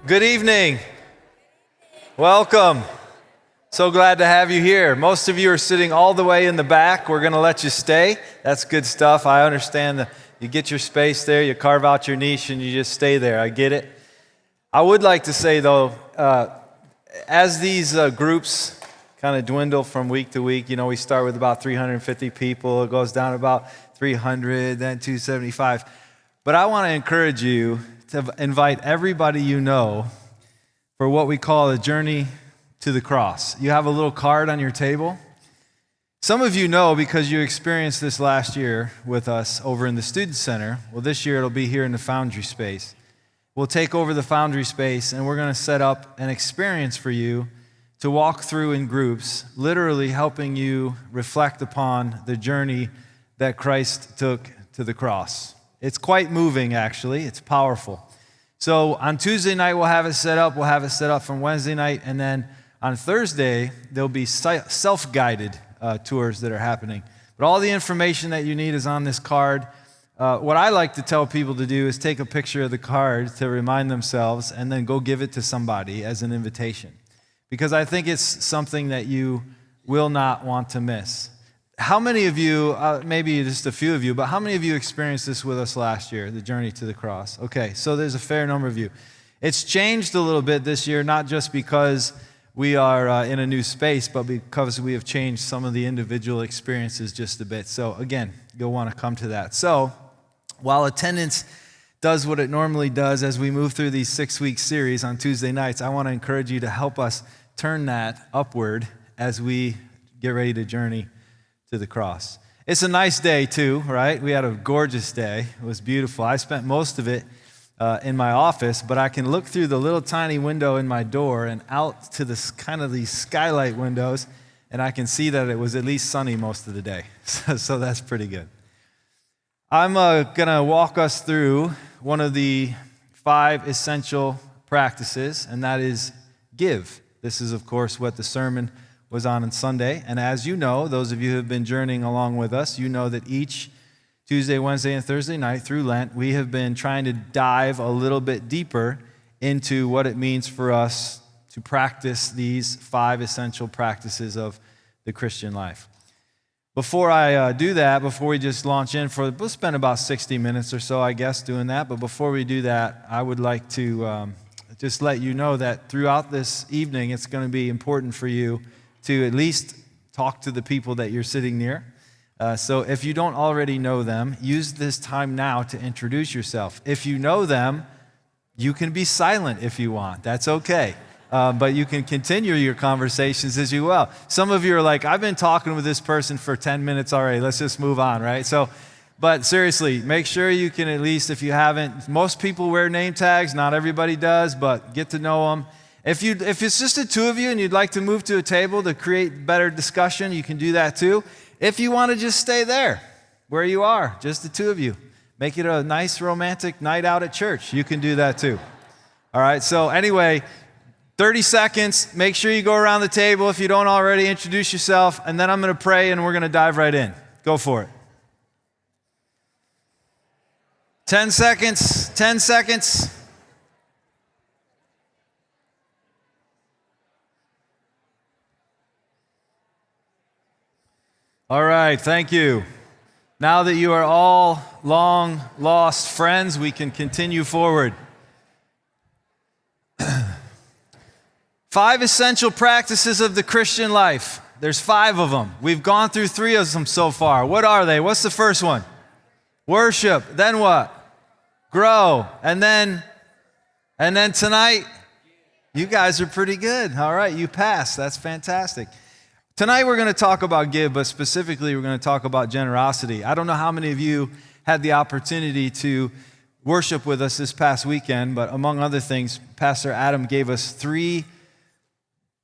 Good evening. Welcome. So glad to have you here. Most of you are sitting all the way in the back. We're going to let you stay. That's good stuff. I understand that you get your space there, you carve out your niche, and you just stay there. I get it. I would like to say, though, as these groups kind of dwindle from week to week, we start with about 350 people. It goes down to about 300, then 275. But I want to encourage you to invite everybody you know for what we call a journey to the cross. You have a little card on your table. Some of you know because you experienced this last year with us over in the Student Center. Well, this year it'll be here in the Foundry space. We'll take over the Foundry space and we're going to set up an experience for you to walk through in groups, literally helping you reflect upon the journey that Christ took to the cross. It's quite moving, actually. It's powerful. So on Tuesday night, we'll have it set up. We'll have it set up from Wednesday night. And then on Thursday, there'll be self-guided tours that are happening. But all the information that you need is on this card. What I like to tell people to do is take a picture of the card to remind themselves and then go give it to somebody as an invitation. Because I think it's something that you will not want to miss. How many of you, maybe just a few of you, but how many of you experienced this with us last year, the journey to the cross? Okay, so there's a fair number of you. It's changed a little bit this year, not just because we are in a new space, but because we have changed some of the individual experiences just a bit. So again, you'll want to come to that. So while attendance does what it normally does as we move through these 6-week series on Tuesday nights, I want to encourage you to help us turn that upward as we get ready to journey to the cross. It's a nice day too, right? We had a gorgeous day. It was beautiful. I spent most of it in my office, but I can look through the little tiny window in my door and out to this kind of these skylight windows, and I can see that it was at least sunny most of the day. So that's pretty good. I'm going to walk us through one of the 5 essential practices, and that is give. This is, of course, what the sermon was on Sunday. And as you know, those of you who have been journeying along with us, you know that each Tuesday, Wednesday, and Thursday night through Lent, we have been trying to dive a little bit deeper into what it means for us to practice these 5 essential practices of the Christian life. Before I do that, before we just launch in, we'll spend about 60 minutes or so, I guess, doing that. But before we do that, I would like to just let you know that throughout this evening, it's going to be important for you to at least talk to the people that you're sitting near. So if you don't already know them, use this time now to introduce yourself. If you know them, you can be silent if you want. That's okay. But you can continue your conversations as you will. Some of you are like, I've been talking with this person for 10 minutes already. Let's just move on, right? But seriously, make sure you can at least, if you haven't, most people wear name tags. Not everybody does, but get to know them. If it's just the two of you and you'd like to move to a table to create better discussion, you can do that too. If you want to just stay there where you are, just the two of you, make it a nice romantic night out at church, you can do that too. All right, so anyway, 30 seconds, make sure you go around the table if you don't already, introduce yourself, and then I'm going to pray and we're going to dive right in. Go for it. 10 seconds, 10 seconds. All right, thank you. Now that you are all long lost friends, we can continue forward. 5 essential practices of the Christian life. There's 5 of them. We've gone through 3 of them so far. What are they? What's the first one? Worship. Then what? Grow. And then tonight, you guys are pretty good. All right, you passed. That's fantastic. Tonight we're going to talk about give, but specifically we're going to talk about generosity. I don't know how many of you had the opportunity to worship with us this past weekend, but among other things, Pastor Adam gave us 3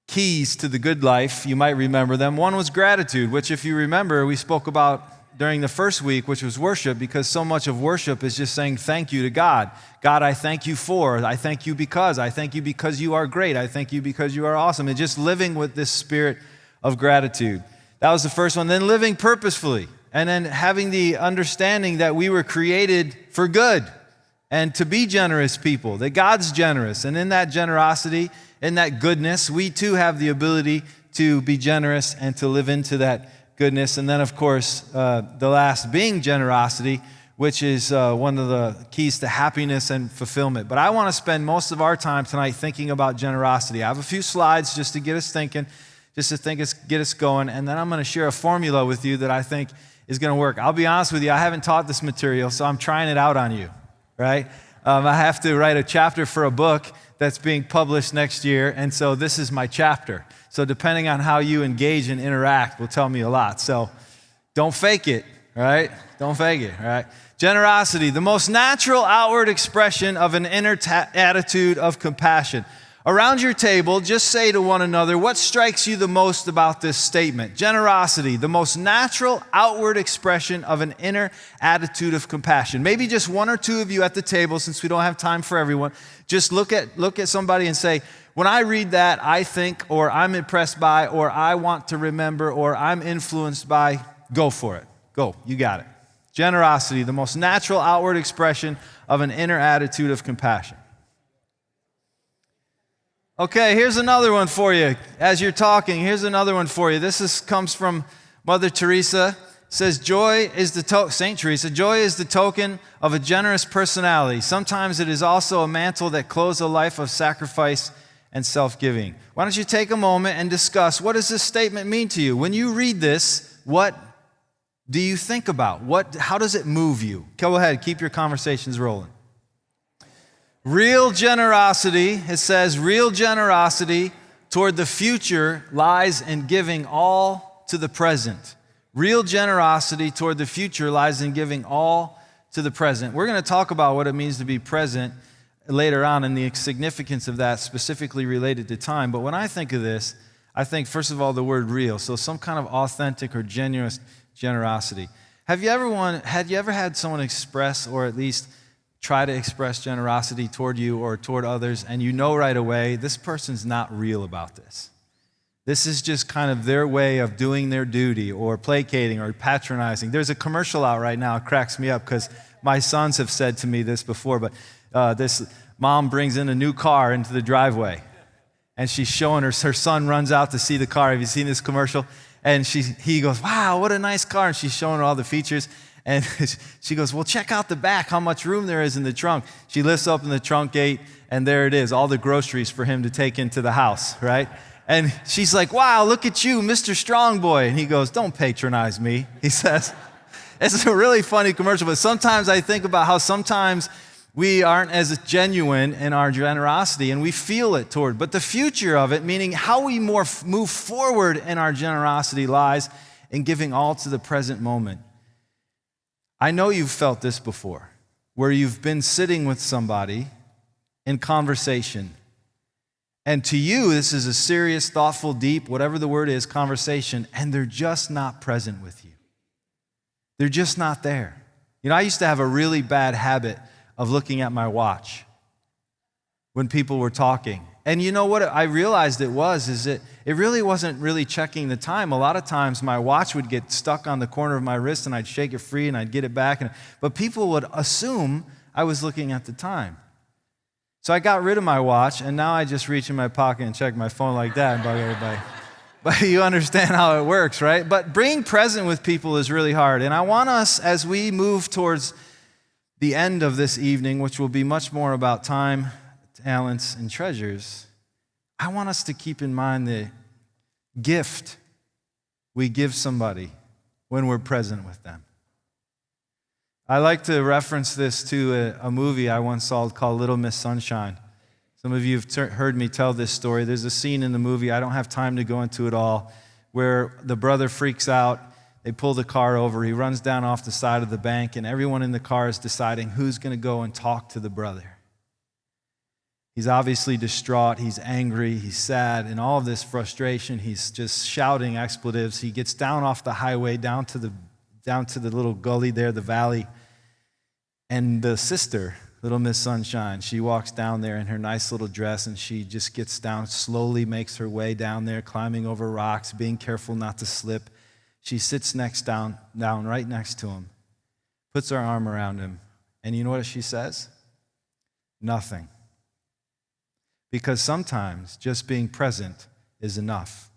keys to the good life. You might remember them. One was gratitude, which if you remember, we spoke about during the first week, which was worship, because so much of worship is just saying thank you to God. God, I thank you for, I thank you because you are great, I thank you because you are awesome, and just living with this spirit of gratitude. That was the first one. Then living purposefully, and then having the understanding that we were created for good. and to be generous people, that God's generous. And in that generosity, in that goodness, we too have the ability to be generous and to live into that goodness. And then, of course, the last being generosity, which is one of the keys to happiness and fulfillment. But I want to spend most of our time tonight thinking about generosity. I have a few slides just to get us thinking, get us going, and then I'm going to share a formula with you that I think is going to work. I'll be honest with you, I haven't taught this material, so I'm trying it out on you, right? I have to write a chapter for a book that's being published next year, and so this is my chapter. So depending on how you engage and interact will tell me a lot. So don't fake it, right? Don't fake it, right? Generosity, the most natural outward expression of an inner attitude of compassion. Around your table, just say to one another, what strikes you the most about this statement? Generosity, the most natural outward expression of an inner attitude of compassion. Maybe just one or two of you at the table, since we don't have time for everyone, just look at somebody and say, when I read that, I think, or I'm impressed by, or I want to remember, or I'm influenced by, go for it. Go, you got it. Generosity, the most natural outward expression of an inner attitude of compassion. Okay, here's another one for you. As you're talking, here's another one for you. This comes from Mother Teresa. It says, Saint Teresa, joy is the token of a generous personality. Sometimes it is also a mantle that clothes a life of sacrifice and self-giving. Why don't you take a moment and discuss, what does this statement mean to you? When you read this, what do you think about? How does it move you? Go ahead, keep your conversations rolling. Real generosity, it says, real generosity toward the future lies in giving all to the present. Real generosity toward the future lies in giving all to the present. We're going to talk about what it means to be present later on and the significance of that specifically related to time. But when I think of this, I think, first of all, the word real. So some kind of authentic or genuine generosity. Had you ever had someone express, or at least try to express generosity toward you or toward others, and you know right away, this person's not real about this. This is just kind of their way of doing their duty or placating or patronizing. There's a commercial out right now. It cracks me up because my sons have said to me this before, but this mom brings in a new car into the driveway, and she's showing her son runs out to see the car. Have you seen this commercial? And he goes, wow, what a nice car. And she's showing her all the features. And she goes, well, check out the back, how much room there is in the trunk. She lifts open the trunk gate, and there it is, all the groceries for him to take into the house, right? And she's like, wow, look at you, Mr. Strong Boy. And he goes, don't patronize me, he says. It's a really funny commercial, but sometimes I think about how sometimes we aren't as genuine in our generosity, and we feel it toward. But the future of it, meaning how we move forward in our generosity, lies in giving all to the present moment. I know you've felt this before, where you've been sitting with somebody in conversation, and to you, this is a serious, thoughtful, deep, whatever the word is, conversation, and they're just not present with you. They're just not there. You know, I used to have a really bad habit of looking at my watch when people were talking. And you know what I realized is that it really wasn't really checking the time. A lot of times my watch would get stuck on the corner of my wrist and I'd shake it free and I'd get it back. But people would assume I was looking at the time. So I got rid of my watch, and now I just reach in my pocket and check my phone like that and bug everybody. But you understand how it works, right? But being present with people is really hard. And I want us, as we move towards the end of this evening, which will be much more about time, talents, and treasures, I want us to keep in mind the gift we give somebody when we're present with them. I like to reference this to a movie I once saw called Little Miss Sunshine. Some of you have heard me tell this story. There's a scene in the movie, I don't have time to go into it all, where the brother freaks out. They pull the car over. He runs down off the side of the bank, and everyone in the car is deciding who's going to go and talk to the brother. He's obviously distraught. He's angry. He's sad. And all of this frustration, he's just shouting expletives. He gets down off the highway, down to the little gully there, the valley. And the sister, Little Miss Sunshine, she walks down there in her nice little dress, and she just gets down, slowly makes her way down there, climbing over rocks, being careful not to slip. She sits down right next to him, puts her arm around him, and you know what she says? Nothing. Because sometimes just being present is enough.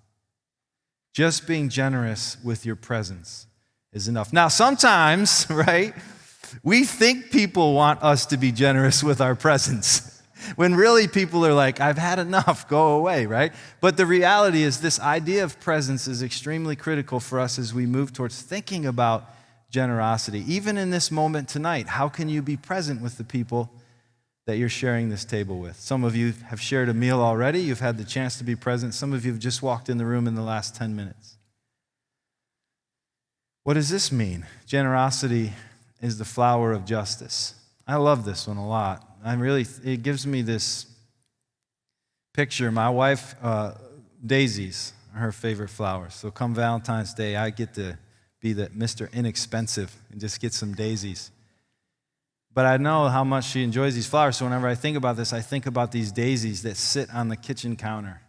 Just being generous with your presence is enough. Now, sometimes, right, we think people want us to be generous with our presence, when really people are like, I've had enough, go away, right? But the reality is this idea of presence is extremely critical for us as we move towards thinking about generosity. Even in this moment tonight, how can you be present with the people that you're sharing this table with? Some of you have shared a meal already. You've had the chance to be present. Some of you have just walked in the room in the last 10 minutes. What does this mean? Generosity is the flower of justice. I love this one a lot. It gives me this picture. My wife, daisies are her favorite flowers. So come Valentine's Day, I get to be the Mr. Inexpensive and just get some daisies. But I know how much she enjoys these flowers, so whenever I think about this, I think about these daisies that sit on the kitchen counter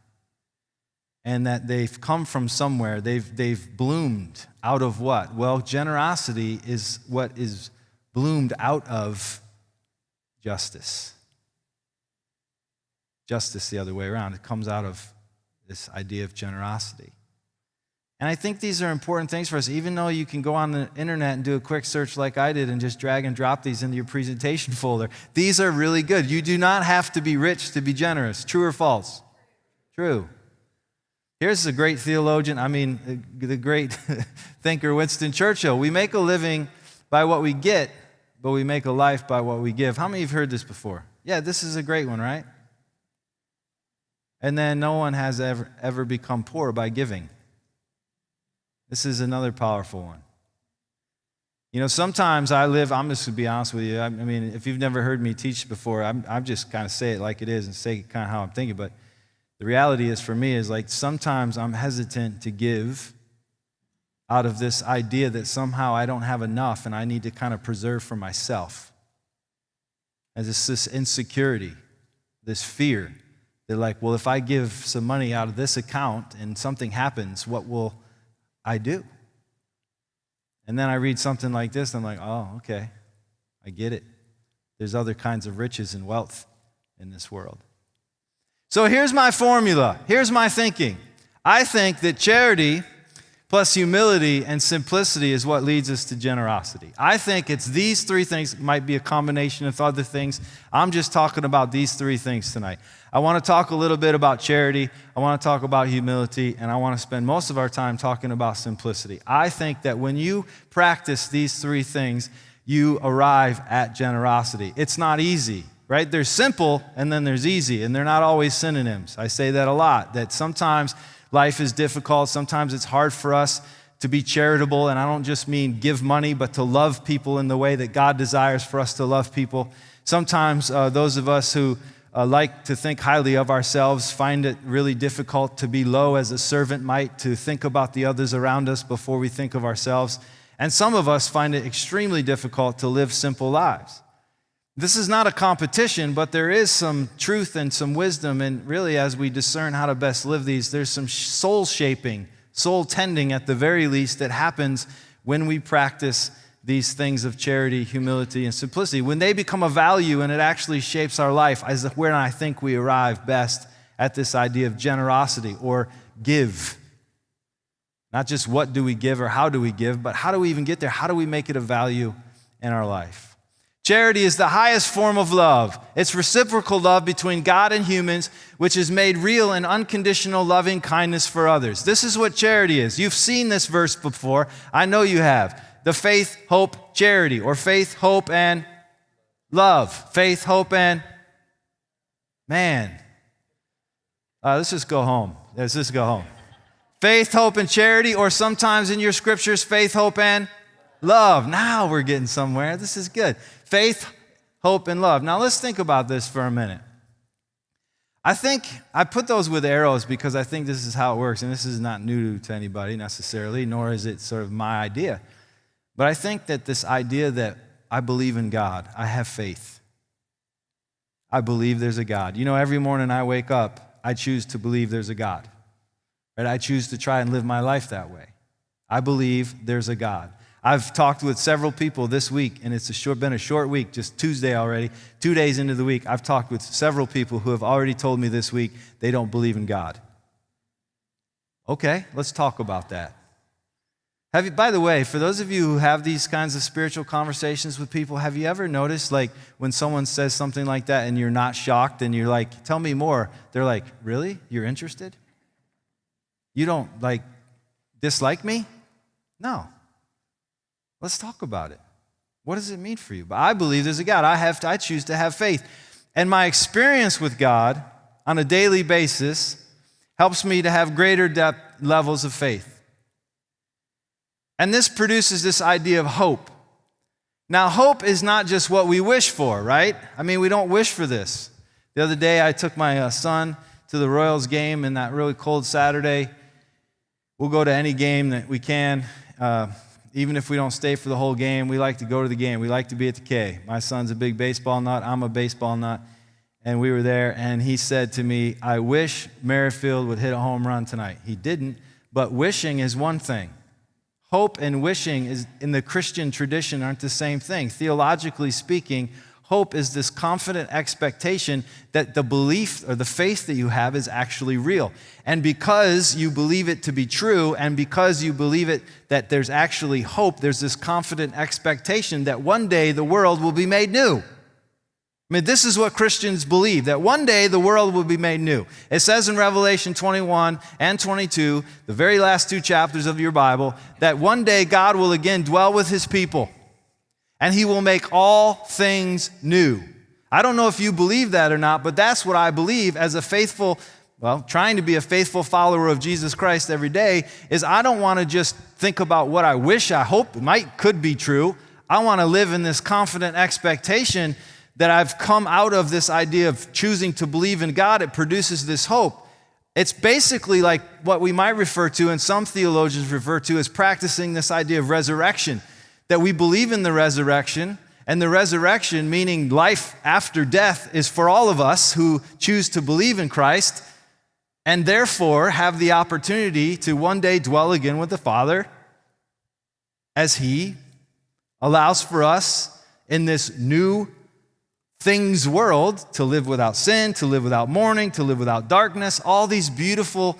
and that they've come from somewhere. They've bloomed out of what? Well, generosity is what is bloomed out of justice. Justice the other way around. It comes out of this idea of generosity. And I think these are important things for us, even though you can go on the internet and do a quick search like I did and just drag and drop these into your presentation folder. These are really good. You do not have to be rich to be generous. True or false? True. Here's a great theologian, the great thinker Winston Churchill. We make a living by what we get, but we make a life by what we give. How many of you have heard this before? Yeah, this is a great one, right? And then no one has ever become poor by giving. This is another powerful one. You know, sometimes I'm just going to be honest with you. If you've never heard me teach before, I'm just kind of say it like it is and say kind of how I'm thinking. But the reality is for me is like sometimes I'm hesitant to give out of this idea that somehow I don't have enough and I need to kind of preserve for myself. As this insecurity, this fear. They're like, well, if I give some money out of this account and something happens, what will I do? And then I read something like this, and I'm like, oh, okay, I get it. There's other kinds of riches and wealth in this world. So here's my formula. Here's my thinking. I think that charity plus humility and simplicity is what leads us to generosity. I think it's these three things. It might be a combination of other things. I'm just talking about these three things tonight. I want to talk a little bit about charity. I want to talk about humility, and I want to spend most of our time talking about simplicity. I think that when you practice these three things, you arrive at generosity. It's not easy, right? There's simple, and then there's easy, and they're not always synonyms. I say that a lot, that sometimes life is difficult. Sometimes it's hard for us to be charitable, and I don't just mean give money, but to love people in the way that God desires for us to love people. Sometimes those of us who like to think highly of ourselves find it really difficult to be low as a servant might, to think about the others around us before we think of ourselves. And some of us find it extremely difficult to live simple lives. This is not a competition, but there is some truth and some wisdom, and really as we discern how to best live these, there's some soul shaping, soul tending at the very least that happens when we practice these things of charity, humility, and simplicity. When they become a value and it actually shapes our life, is where I think we arrive best at this idea of generosity or give. Not just what do we give or how do we give, but how do we even get there? How do we make it a value in our life? Charity is the highest form of love. It's reciprocal love between God and humans, which is made real in unconditional loving kindness for others. This is what charity is. You've seen this verse before. I know you have. The faith, hope, charity, or faith, hope, and love. Faith, hope, and let's just go home. Let's just go home. Faith, hope, and charity, or sometimes in your scriptures, faith, hope, and love. Now we're getting somewhere. This is good. Faith, hope, and love. Now let's think about this for a minute. I think I put those with arrows because I think this is how it works, and this is not new to anybody necessarily, nor is it sort of my idea. But I think that this idea that I believe in God, I have faith. I believe there's a God. You know, every morning I wake up, I choose to believe there's a God. Right? I choose to try and live my life that way. I believe there's a God. I've talked with several people this week, and it's been a short week, just Tuesday already, 2 days into the week. I've talked with several people who have already told me this week they don't believe in God. Okay, let's talk about that. By the way, for those of you who have these kinds of spiritual conversations with people, have you ever noticed, like, when someone says something like that and you're not shocked and you're like, tell me more, they're like, really? You're interested? You don't, like, dislike me? No. Let's talk about it. What does it mean for you? But I believe there's a God. I choose to have faith. And my experience with God on a daily basis helps me to have greater depth levels of faith. And this produces this idea of hope. Now, hope is not just what we wish for, right? I mean, we don't wish for this. The other day, I took my son to the Royals game, and that really cold Saturday, we'll go to any game that we can. Even if we don't stay for the whole game, we like to go to the game. We like to be at the K. My son's a big baseball nut. I'm a baseball nut. And we were there, and he said to me, I wish Merrifield would hit a home run tonight. He didn't, but wishing is one thing. Hope and wishing is in the Christian tradition aren't the same thing. Theologically speaking, hope is this confident expectation that the belief or the faith that you have is actually real. And because you believe it to be true, and because you believe it that there's actually hope, there's this confident expectation that one day the world will be made new. I mean, this is what Christians believe, that one day the world will be made new. It says in Revelation 21 and 22, the very last 2 chapters of your Bible, that one day God will again dwell with his people, and he will make all things new. I don't know if you believe that or not, but that's what I believe as a faithful, trying to be a faithful follower of Jesus Christ every day, is I don't want to just think about what I wish, I hope could be true. I want to live in this confident expectation that I've come out of this idea of choosing to believe in God. It produces this hope. It's basically like what we might refer to, and some theologians refer to, as practicing this idea of resurrection, that we believe in the resurrection, and the resurrection, meaning life after death, is for all of us who choose to believe in Christ, and therefore have the opportunity to one day dwell again with the Father as he allows for us in this new things world to live without sin, to live without mourning, to live without darkness, all these beautiful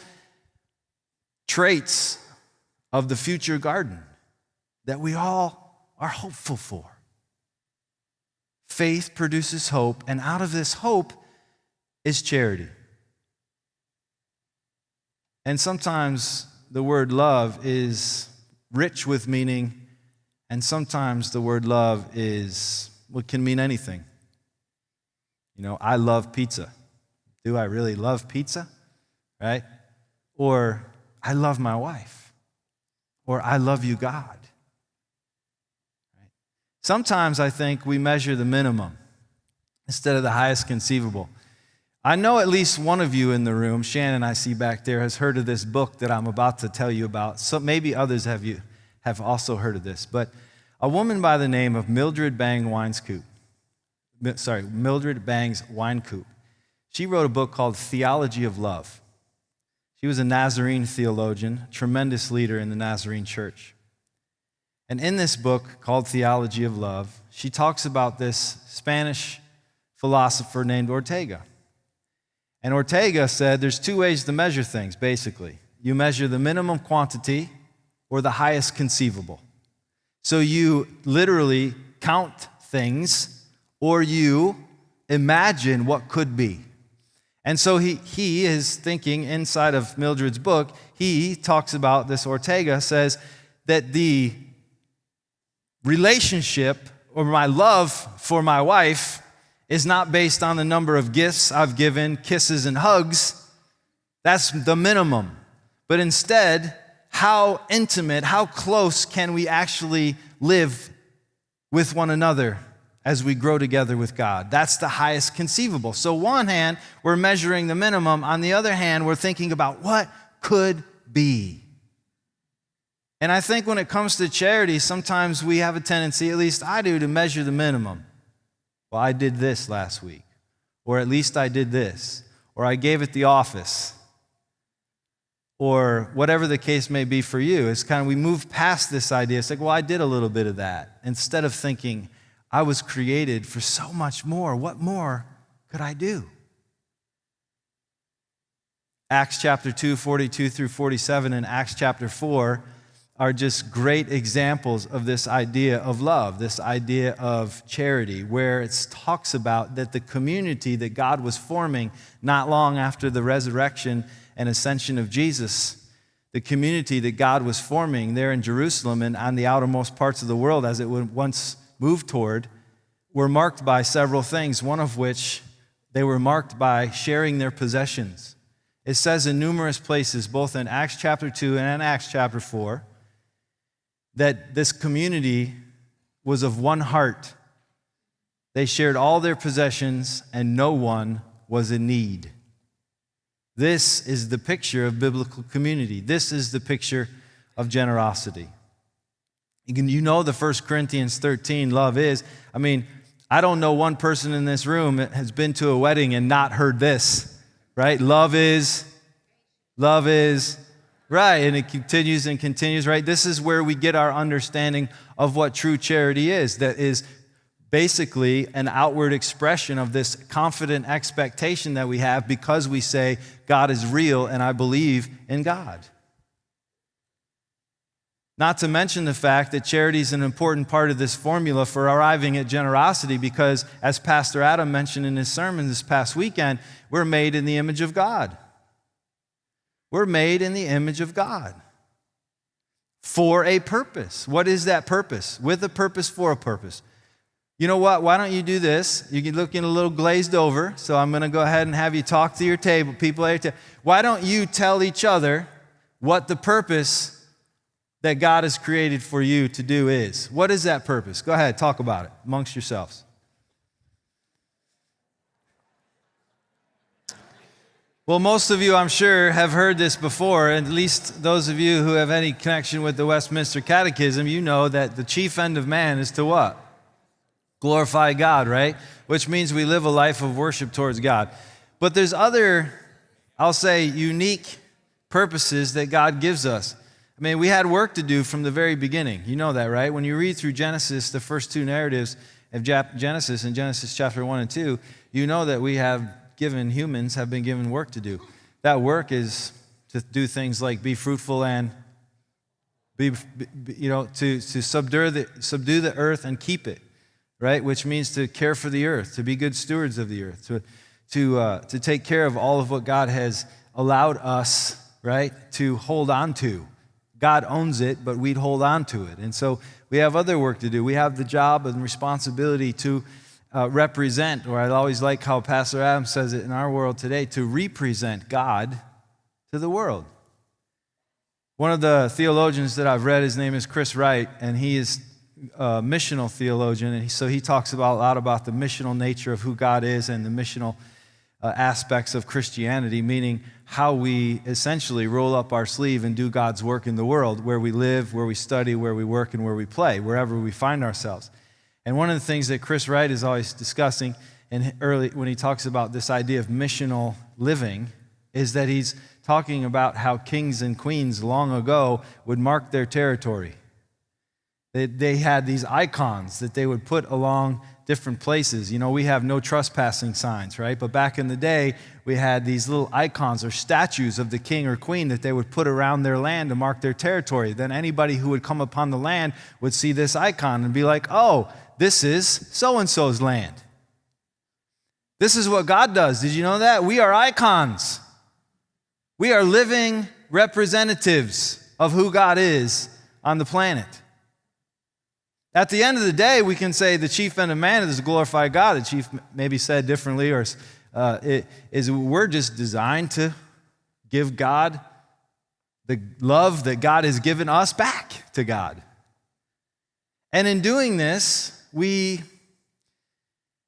traits of the future garden that we all are hopeful for. Faith produces hope, and out of this hope is charity. And sometimes the word love is rich with meaning, and sometimes the word love can mean anything. You know, I love pizza. Do I really love pizza? Right? Or I love my wife. Or I love you, God. Right? Sometimes I think we measure the minimum instead of the highest conceivable. I know at least one of you in the room, Shannon I see back there, has heard of this book that I'm about to tell you about. So maybe others have also heard of this. But a woman by the name of Mildred Bangs Wynkoop. She wrote a book called Theology of Love. She was a Nazarene theologian, tremendous leader in the Nazarene church. And in this book called Theology of Love, she talks about this Spanish philosopher named Ortega. And Ortega said there's 2 ways to measure things, basically. You measure the minimum quantity or the highest conceivable. So you literally count things, or you imagine what could be. And so he is thinking inside of Mildred's book, he talks about this. Ortega says that the relationship or my love for my wife is not based on the number of gifts I've given, kisses and hugs. That's the minimum. But instead, how intimate, how close can we actually live with one another as we grow together with God? That's the highest conceivable. So one hand, we're measuring the minimum. On the other hand, we're thinking about what could be. And I think when it comes to charity, sometimes we have a tendency, at least I do, to measure the minimum. Well, I did this last week, or at least I did this, or I gave at the office. or whatever the case may be for you. It's kind of, we move past this idea. It's like, well, I did a little bit of that. Instead of thinking, I was created for so much more. What more could I do? Acts chapter 2, 42 through 47, and Acts chapter 4 are just great examples of this idea of love, this idea of charity, where it talks about that the community that God was forming not long after the resurrection and ascension of Jesus, the community that God was forming there in Jerusalem and on the outermost parts of the world as it would once move toward, were marked by several things, one of which they were marked by sharing their possessions. It says in numerous places, both in Acts chapter 2 and in Acts chapter 4, that this community was of one heart. They shared all their possessions and no one was in need. This is the picture of biblical community. This is the picture of generosity. You know the 1 Corinthians 13 love is. I mean, I don't know one person in this room that has been to a wedding and not heard this, right? Love is, right, and it continues and continues, right? This is where we get our understanding of what true charity is. That is basically an outward expression of this confident expectation that we have because we say God is real and I believe in God. Not to mention the fact that charity is an important part of this formula for arriving at generosity because, as Pastor Adam mentioned in his sermon this past weekend, we're made in the image of God. We're made in the image of God for a purpose. What is that purpose? With a purpose, for a purpose. You know what? Why don't you do this? You're looking a little glazed over, so I'm going to go ahead and have you talk to your table, people at your table. Why don't you tell each other what the purpose that God has created for you to do is? What is that purpose? Go ahead, talk about it amongst yourselves. Well, most of you, I'm sure, have heard this before, at least those of you who have any connection with the Westminster Catechism, you know that the chief end of man is to what? Glorify God, right? Which means we live a life of worship towards God. But there's other, I'll say, unique purposes that God gives us. I mean, we had work to do from the very beginning. You know that, right? When you read through Genesis, the first two narratives of Genesis, in Genesis chapter 1 and 2, you know that humans have been given work to do. That work is to do things like be fruitful and to subdue the earth and keep it, right? Which means to care for the earth, to be good stewards of the earth, to take care of all of what God has allowed us, right, to hold on to. God owns it, but we'd hold on to it. And so we have other work to do. We have the job and responsibility to represent, or I always like how Pastor Adam says it in our world today, to represent God to the world. One of the theologians that I've read, his name is Chris Wright, and he is a missional theologian, and so he talks a lot about the missional nature of who God is and the missional aspects of Christianity, meaning how we essentially roll up our sleeve and do God's work in the world, where we live, where we study, where we work, and where we play, wherever we find ourselves. And one of the things that Chris Wright is always discussing, and early when he talks about this idea of missional living, is that he's talking about how kings and queens long ago would mark their territory. They had these icons that they would put along different places. You know, we have no trespassing signs, right? But back in the day, we had these little icons or statues of the king or queen that they would put around their land to mark their territory. Then anybody who would come upon the land would see this icon and be like, oh, this is so-and-so's land. This is what God does. Did you know that? We are icons. We are living representatives of who God is on the planet. At the end of the day, we can say the chief end of man is to glorify God. The chief maybe said differently, or we're just designed to give God the love that God has given us back to God. And in doing this, we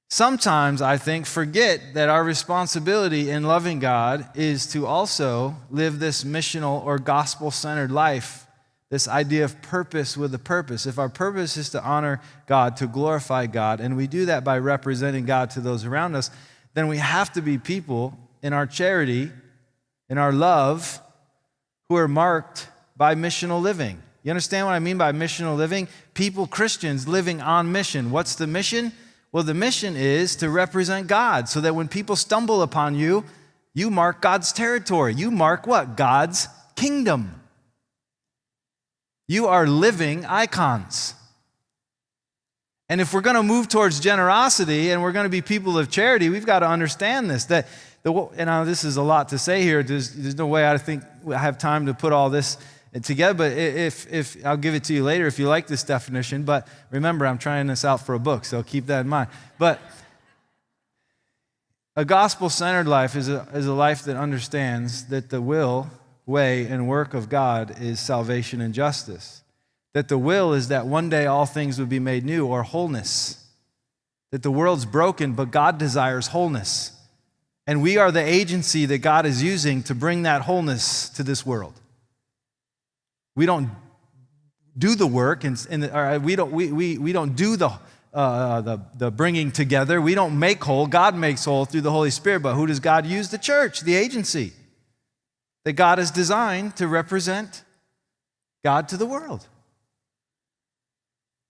sometimes, I think, forget that our responsibility in loving God is to also live this missional or gospel-centered life. This idea of purpose with a purpose. If our purpose is to honor God, to glorify God, and we do that by representing God to those around us, then we have to be people in our charity, in our love, who are marked by missional living. You understand what I mean by missional living? People, Christians, living on mission. What's the mission? Well, the mission is to represent God so that when people stumble upon you, you mark God's territory. You mark what? God's kingdom. You are living icons. And if we're going to move towards generosity and we're going to be people of charity, we've got to understand this. This is a lot to say here. There's no way I think I have time to put all this together, but if I'll give it to you later if you like this definition. But remember, I'm trying this out for a book, so keep that in mind. But a gospel-centered life is a life that understands that the will, way, and work of God is salvation and justice. That the will is that one day all things would be made new, or wholeness. That the world's broken, but God desires wholeness. And we are the agency that God is using to bring that wholeness to this world. We don't do the work, we don't do the bringing together. We don't make whole. God makes whole through the Holy Spirit. But who does God use? The church, the agency that God has designed to represent God to the world.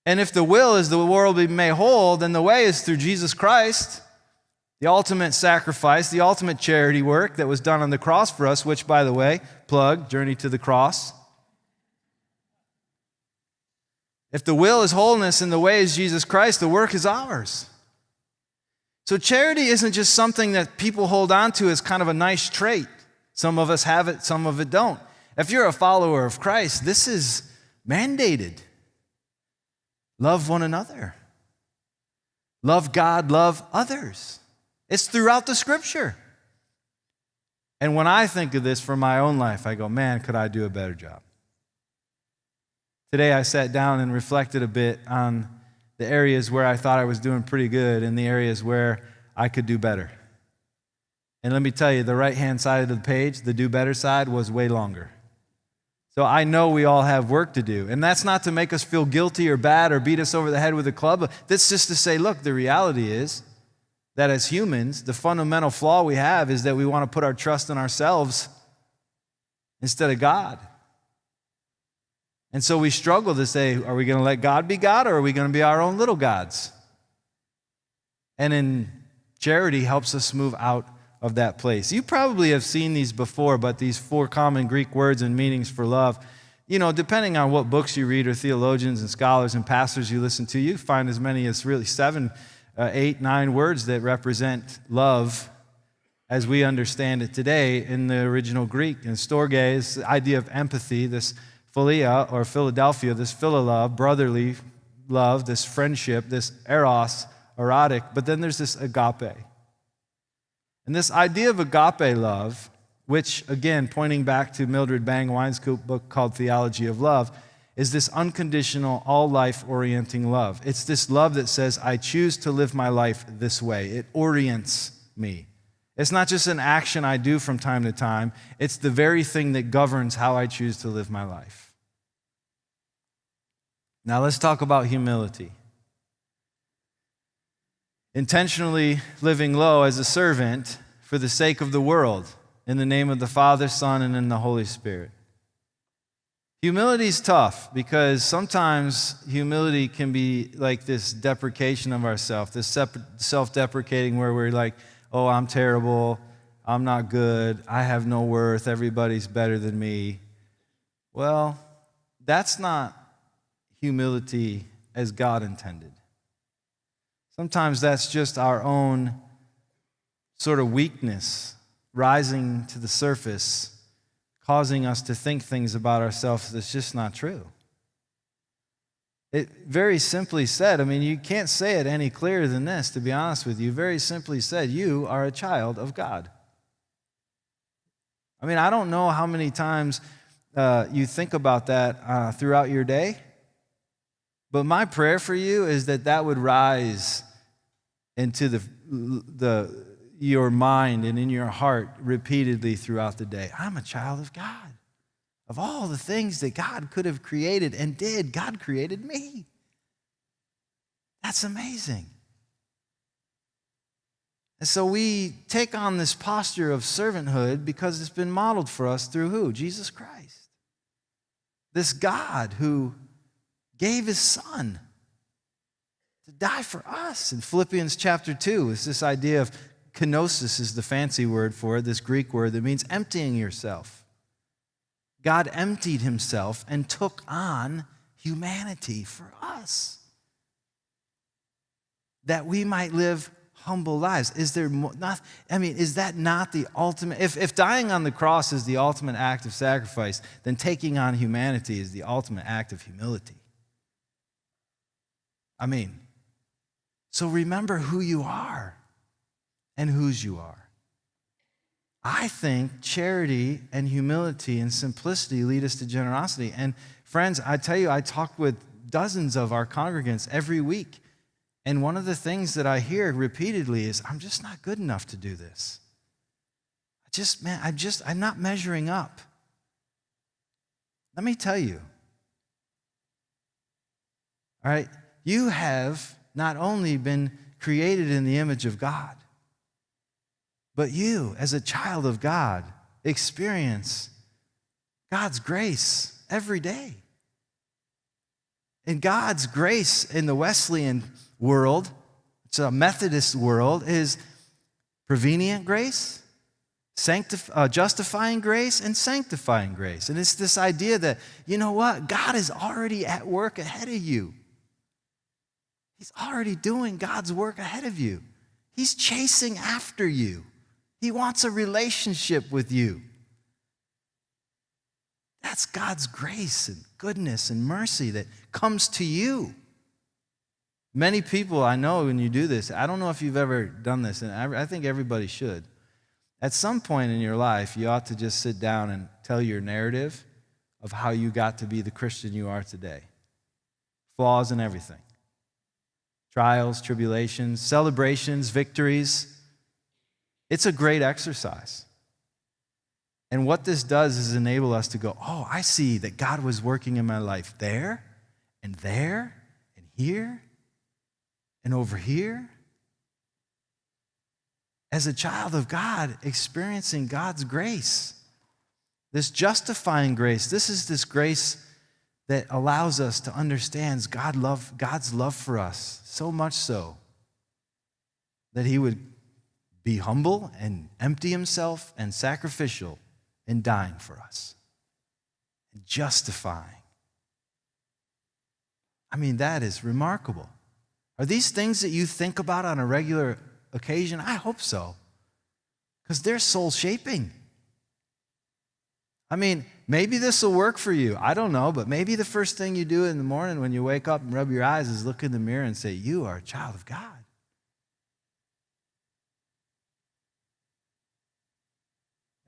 And if the will is the world be made whole, then the way is through Jesus Christ, the ultimate sacrifice, the ultimate charity work that was done on the cross for us, which, by the way, plug, Journey to the Cross. If the will is wholeness and the way is Jesus Christ, the work is ours. So charity isn't just something that people hold on to as kind of a nice trait. Some of us have it, some of it don't. If you're a follower of Christ, this is mandated. Love one another. Love God, love others. It's throughout the Scripture. And when I think of this for my own life, I go, man, could I do a better job? Today I sat down and reflected a bit on the areas where I thought I was doing pretty good and the areas where I could do better. And let me tell you, the right-hand side of the page, the do better side, was way longer. So I know we all have work to do. And that's not to make us feel guilty or bad or beat us over the head with a club. That's just to say, look, the reality is that as humans, the fundamental flaw we have is that we want to put our trust in ourselves instead of God. And so we struggle to say, are we going to let God be God, or are we going to be our own little gods? And in charity helps us move out of that place. You probably have seen these before, but these 4 common Greek words and meanings for love, depending on what books you read or theologians and scholars and pastors you listen to, you find as many as really 7, 8, 9 words that represent love as we understand it today in the original Greek. And storge is the idea of empathy, this philia or Philadelphia, this philolove, brotherly love, this friendship, this eros, erotic, but then there's this agape. And this idea of agape love, which, again, pointing back to Mildred Bang-Wine's book called Theology of Love, is this unconditional, all-life-orienting love. It's this love that says, I choose to live my life this way. It orients me. It's not just an action I do from time to time. It's the very thing that governs how I choose to live my life. Now let's talk about humility. Intentionally living low as a servant for the sake of the world, in the name of the Father, Son, and in the Holy Spirit. Humility is tough because sometimes humility can be like this deprecation of ourselves, this self-deprecating where we're like, oh, I'm terrible, I'm not good, I have no worth, everybody's better than me. Well, that's not humility as God intended. Sometimes that's just our own sort of weakness rising to the surface, causing us to think things about ourselves that's just not true. It very simply said, you can't say it any clearer than this, to be honest with you. Very simply said, you are a child of God. I don't know how many times you think about that throughout your day, but my prayer for you is that would rise into your mind and in your heart repeatedly throughout the day. I'm a child of God. Of all the things that God could have created and did, God created me. That's amazing. And so we take on this posture of servanthood because it's been modeled for us through who? Jesus Christ. This God who gave his son to die for us. In Philippians chapter 2, it's this idea of kenosis is the fancy word for it, this Greek word that means emptying yourself. God emptied himself and took on humanity for us, that we might live humble lives. Is there not? I mean, is that not the ultimate? If dying on the cross is the ultimate act of sacrifice, then taking on humanity is the ultimate act of humility. I mean, so remember who you are and whose you are. I think charity and humility and simplicity lead us to generosity. And friends, I tell you, I talk with dozens of our congregants every week. And one of the things that I hear repeatedly is, I'm just not good enough to do this. I'm not measuring up. Let me tell you. All right, you have not only been created in the image of God, but you, as a child of God, experience God's grace every day. And God's grace in the Wesleyan world, it's a Methodist world, is prevenient grace, justifying grace, and sanctifying grace. And it's this idea that, you know what? God is already at work ahead of you. He's already doing God's work ahead of you. He's chasing after you. He wants a relationship with you. That's God's grace and goodness and mercy that comes to you. Many people I know when you do this, I don't know if you've ever done this, and I think everybody should. At some point in your life, you ought to just sit down and tell your narrative of how you got to be the Christian you are today. Flaws and everything. Trials, tribulations, celebrations, victories. It's a great exercise. And what this does is enable us to go, oh, I see that God was working in my life there and here and over here. As a child of God, experiencing God's grace, this justifying grace, this is this grace that allows us to understand God's love for us, so much so that he would be humble and empty himself and sacrificial in dying for us and justifying. I mean, that is remarkable. Are these things that you think about on a regular occasion? I hope so, because they're soul-shaping. I mean, maybe this will work for you. I don't know, but maybe the first thing you do in the morning when you wake up and rub your eyes is look in the mirror and say, you are a child of God.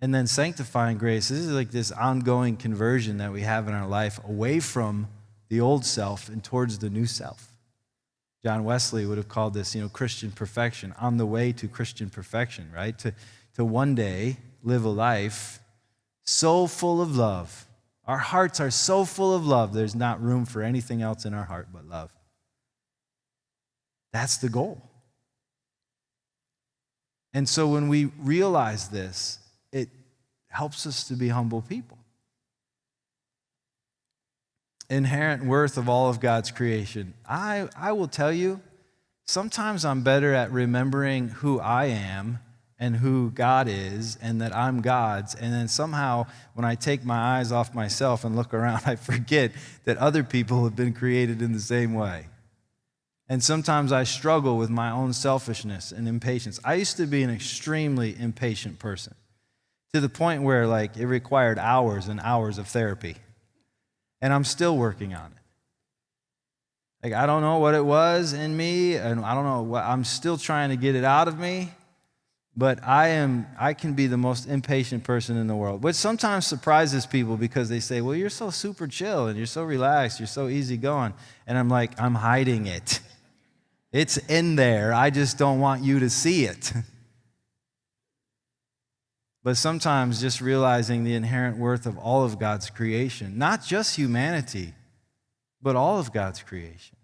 And then sanctifying grace, this is like this ongoing conversion that we have in our life away from the old self and towards the new self. John Wesley would have called this, Christian perfection, on the way to Christian perfection, right? To one day live a life so full of love. Our hearts are so full of love, there's not room for anything else in our heart but love. That's the goal. And so when we realize this, it helps us to be humble people. Inherent worth of all of God's creation. I will tell you, sometimes I'm better at remembering who I am and who God is and that I'm God's, and then somehow when I take my eyes off myself and look around, I forget that other people have been created in the same way. And sometimes I struggle with my own selfishness and impatience. I used to be an extremely impatient person, to the point where it required hours and hours of therapy. And I'm still working on it. I don't know what it was in me, and I don't know what, I'm still trying to get it out of me, but I can be the most impatient person in the world, which sometimes surprises people because they say, well, you're so super chill and you're so relaxed, you're so easygoing. And I'm like, I'm hiding it. It's in there. I just don't want you to see it. But sometimes just realizing the inherent worth of all of God's creation, not just humanity, but all of God's creation.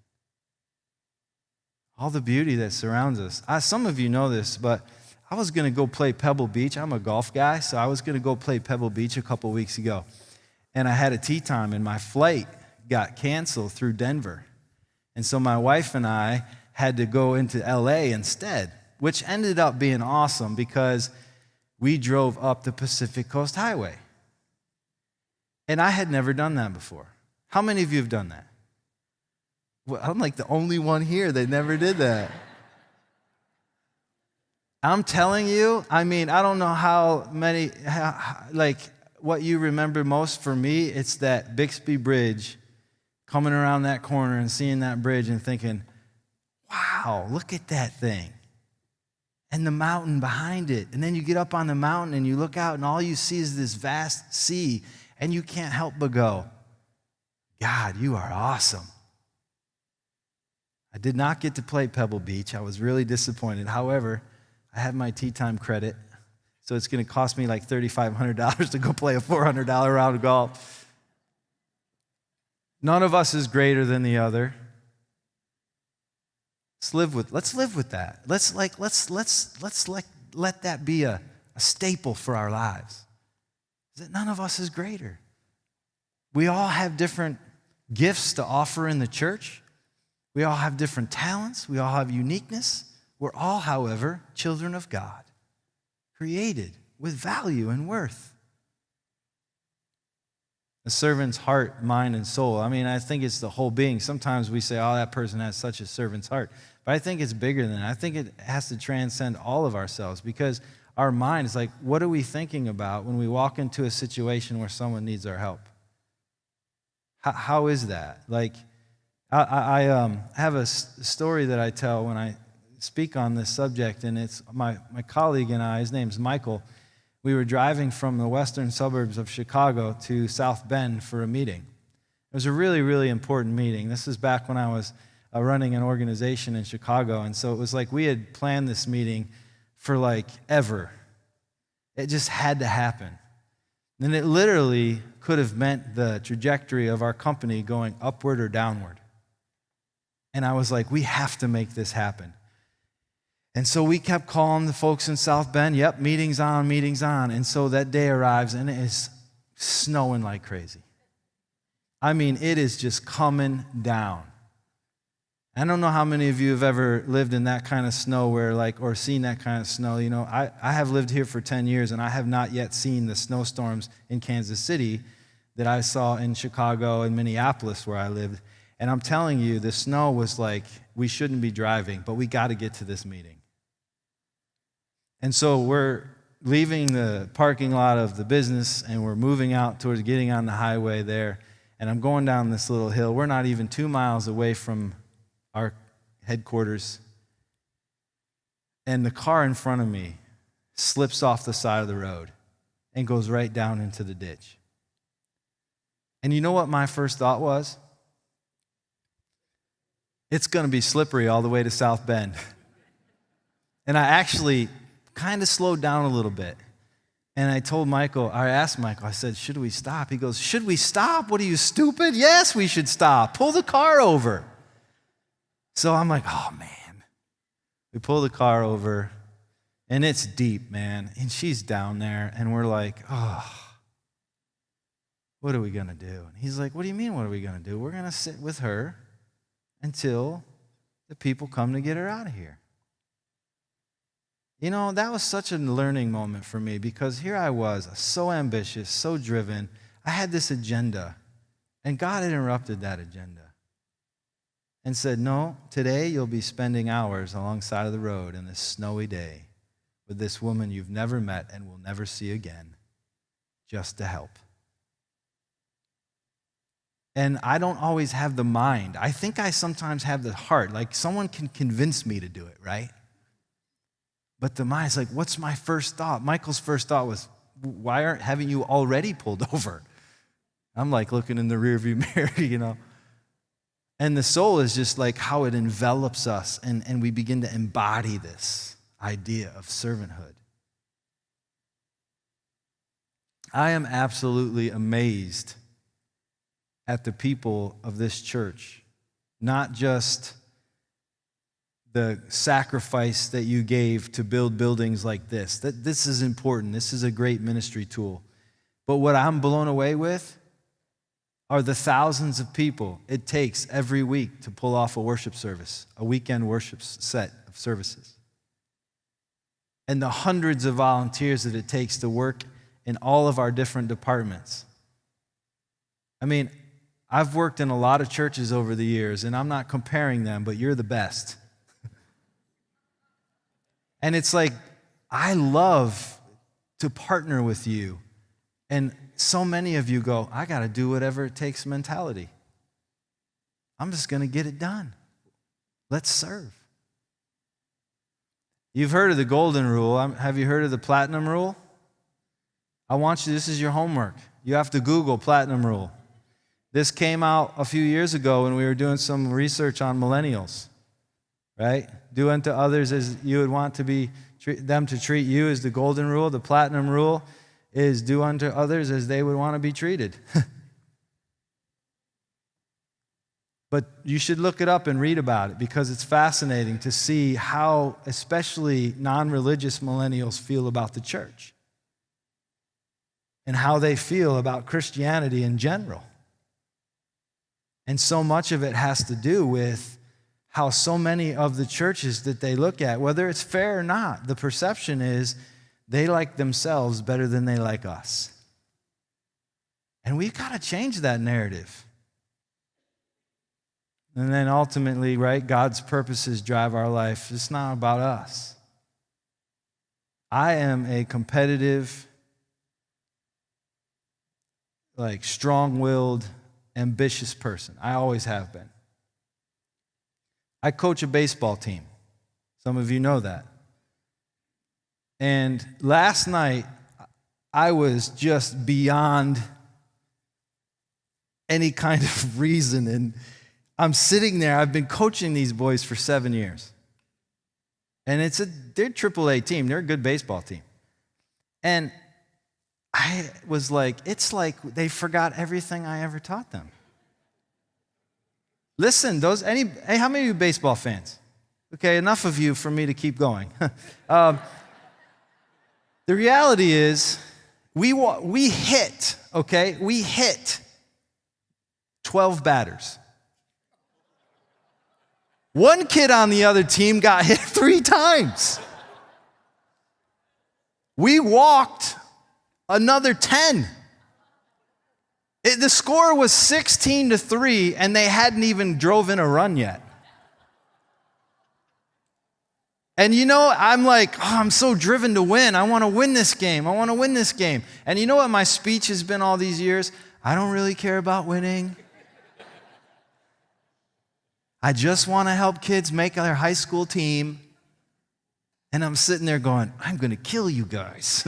all the beauty that surrounds us. Some of you know this, but I was going to go play Pebble Beach. I'm a golf guy, so I was going to go play Pebble Beach a couple weeks ago. And I had a tee time, and my flight got canceled through Denver. And so my wife and I had to go into LA instead, which ended up being awesome because we drove up the Pacific Coast Highway. And I had never done that before. How many of you have done that? Well, I'm like the only one here that never did that. I'm telling you, I don't know how many, what you remember most. For me, it's that Bixby Bridge, coming around that corner and seeing that bridge and thinking, wow, look at that thing. And the mountain behind it. And then you get up on the mountain and you look out and all you see is this vast sea, and you can't help but go, God, you are awesome. I did not get to play Pebble Beach. I was really disappointed. However, I have my tee time credit, so it's going to cost me like $3,500 to go play a $400 round of golf. None of us is greater than the other. Let's live with that. Let's let that be a staple for our lives. That none of us is greater. We all have different gifts to offer in the church. We all have different talents. We all have uniqueness. We're all, however, children of God, created with value and worth. A servant's heart, mind, and soul. I think it's the whole being. Sometimes we say, oh, that person has such a servant's heart. But I think it's bigger than that. I think it has to transcend all of ourselves, because our mind is like, what are we thinking about when we walk into a situation where someone needs our help? How is that? I have a story that I tell when I speak on this subject, and it's my colleague and I, his name's Michael. We were driving from the western suburbs of Chicago to South Bend for a meeting. It was a really, really important meeting. This is back when I was running an organization in Chicago, and so it was like we had planned this meeting for ever. It just had to happen. And it literally could have meant the trajectory of our company going upward or downward. And I was like, we have to make this happen. And so we kept calling the folks in South Bend, yep, meetings on, meetings on. And so that day arrives, and it is snowing like crazy. It is just coming down. I don't know how many of you have ever lived in that kind of snow or seen that kind of snow. I have lived here for 10 years, and I have not yet seen the snowstorms in Kansas City that I saw in Chicago and Minneapolis where I lived. And I'm telling you, the snow was like, we shouldn't be driving, but we got to get to this meeting. And so we're leaving the parking lot of the business, and we're moving out towards getting on the highway there. And I'm going down this little hill. We're not even 2 miles away from our headquarters. And the car in front of me slips off the side of the road and goes right down into the ditch. And you know what my first thought was? It's going to be slippery all the way to South Bend. And I actually kind of slowed down a little bit. And I asked Michael, I said, should we stop? He goes, should we stop? What are you, stupid? Yes, we should stop. Pull the car over. So I'm like, oh, man. We pull the car over, and it's deep, man. And she's down there, and we're like, oh, what are we going to do? And he's like, what do you mean, what are we going to do? We're going to sit with her until the people come to get her out of here. That was such a learning moment for me, because here I was, so ambitious, so driven. I had this agenda, and God interrupted that agenda and said, no, today you'll be spending hours alongside of the road in this snowy day with this woman you've never met and will never see again, just to help. And I don't always have the mind. I think I sometimes have the heart. Someone can convince me to do it, right? But the mind's like, what's my first thought? Michael's first thought was, haven't you already pulled over? I'm looking in the rearview mirror, And the soul is just how it envelops us, and we begin to embody this idea of servanthood. I am absolutely amazed at the people of this church, not just the sacrifice that you gave to build buildings like this. That this is important. This is a great ministry tool. But what I'm blown away with are the thousands of people it takes every week to pull off a worship service, a weekend worship set of services. And the hundreds of volunteers that it takes to work in all of our different departments. I mean, I've worked in a lot of churches over the years, and I'm not comparing them, but you're the best. And it's like, I love to partner with you. And so many of you go, I got to do whatever it takes mentality. I'm just going to get it done. Let's serve. You've heard of the golden rule. Have you heard of the platinum rule? I want you, this is your homework. You have to Google platinum rule. This came out a few years ago when we were doing some research on millennials, right? Do unto others as you would want them to treat you is the golden rule. The platinum rule is do unto others as they would want to be treated. But you should look it up and read about it because it's fascinating to see how especially non-religious millennials feel about the church and how they feel about Christianity in general. And so much of it has to do with how so many of the churches that they look at, whether it's fair or not, the perception is they like themselves better than they like us. And we've got to change that narrative. And then ultimately, right, God's purposes drive our life. It's not about us. I am a competitive, strong-willed, ambitious person. I always have been. I coach a baseball team. Some of you know that. And last night, I was just beyond any kind of reason. And I'm sitting there. I've been coaching these boys for 7 years. And they're a AAA team. They're a good baseball team. And I was like, it's like they forgot everything I ever taught them. Listen, how many of you baseball fans? Okay, enough of you for me to keep going. The reality is, we hit 12 batters. One kid on the other team got hit 3 times. We walked another 10. The score was 16-3, and they hadn't even drove in a run yet. And I'm like, I'm so driven to win. I want to win this game. I want to win this game. And you know what my speech has been all these years? I don't really care about winning. I just want to help kids make their high school team. And I'm sitting there going, I'm going to kill you guys.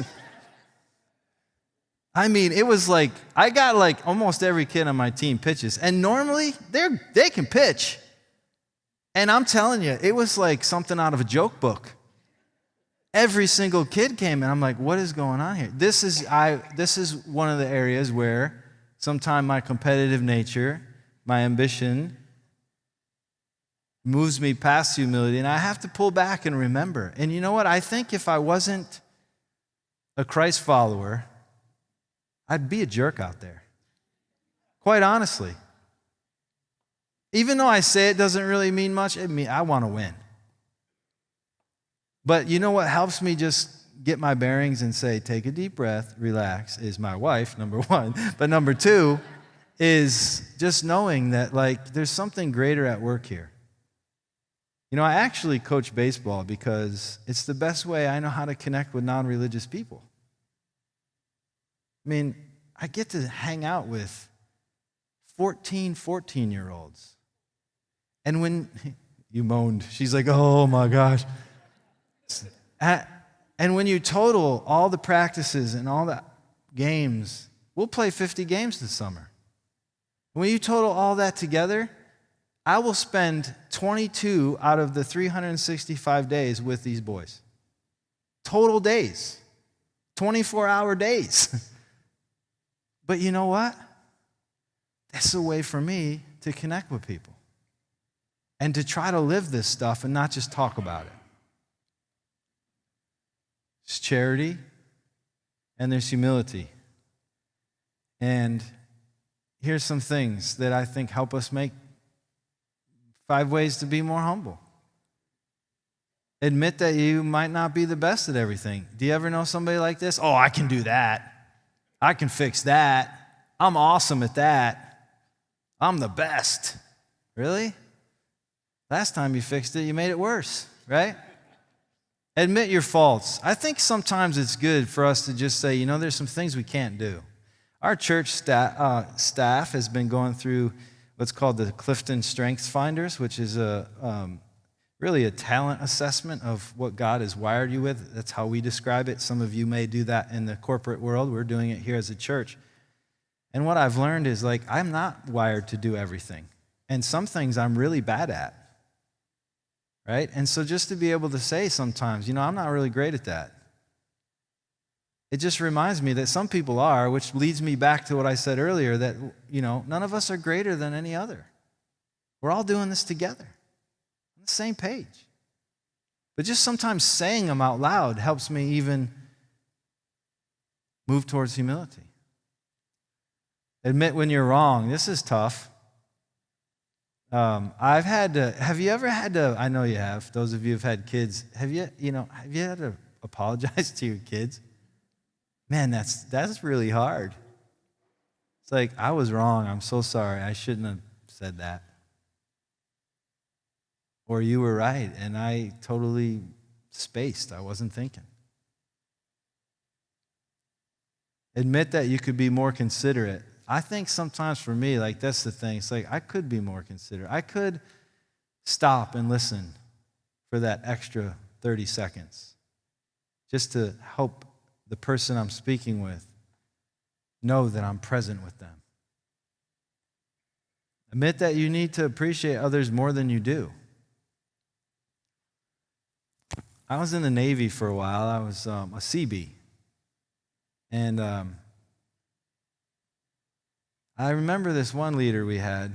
I mean, it was like, I got almost every kid on my team pitches. And normally, they can pitch. And I'm telling you, it was like something out of a joke book. Every single kid came, and I'm like, what is going on here? This is one of the areas where sometimes my competitive nature, my ambition, moves me past humility, and I have to pull back and remember. And you know what? I think if I wasn't a Christ follower, I'd be a jerk out there. Quite honestly. Even though I say it doesn't really mean much, I want to win. But you know what helps me just get my bearings and say, take a deep breath, relax, is my wife, number one. But number two is just knowing that there's something greater at work here. I actually coach baseball because it's the best way I know how to connect with non-religious people. I mean, I get to hang out with 14-year-olds. And when you moaned, she's like, oh my gosh. And when you total all the practices and all the games, we'll play 50 games this summer. When you total all that together, I will spend 22 out of the 365 days with these boys. Total days. 24-hour days. But you know what? That's a way for me to connect with people. and to try to live this stuff and not just talk about it. There's charity and there's humility. And here's some things that I think help us make 5 ways to be more humble. Admit that you might not be the best at everything. Do you ever know somebody like this? Oh, I can do that. I can fix that. I'm awesome at that. I'm the best. Really? Last time you fixed it, you made it worse, right? Admit your faults. I think sometimes it's good for us to just say, there's some things we can't do. Our church staff has been going through what's called the Clifton Strengths Finders, which is really a talent assessment of what God has wired you with. That's how we describe it. Some of you may do that in the corporate world. We're doing it here as a church. And what I've learned is, I'm not wired to do everything. And some things I'm really bad at, right? And so just to be able to say sometimes, I'm not really great at that. It just reminds me that some people are, which leads me back to what I said earlier, that, none of us are greater than any other. We're all doing this together. Same page. But just sometimes saying them out loud helps me even move towards humility. Admit when you're wrong. This is tough. Have you ever had to, I know you have, those of you who've had kids, have you had to apologize to your kids? Man, that's really hard. It's like, I was wrong. I'm so sorry. I shouldn't have said that. Or you were right, and I totally spaced. I wasn't thinking. Admit that you could be more considerate. I think sometimes for me, that's the thing. It's I could be more considerate. I could stop and listen for that extra 30 seconds just to help the person I'm speaking with know that I'm present with them. Admit that you need to appreciate others more than you do. I was in the Navy for a while. I was a CB. And I remember this one leader we had,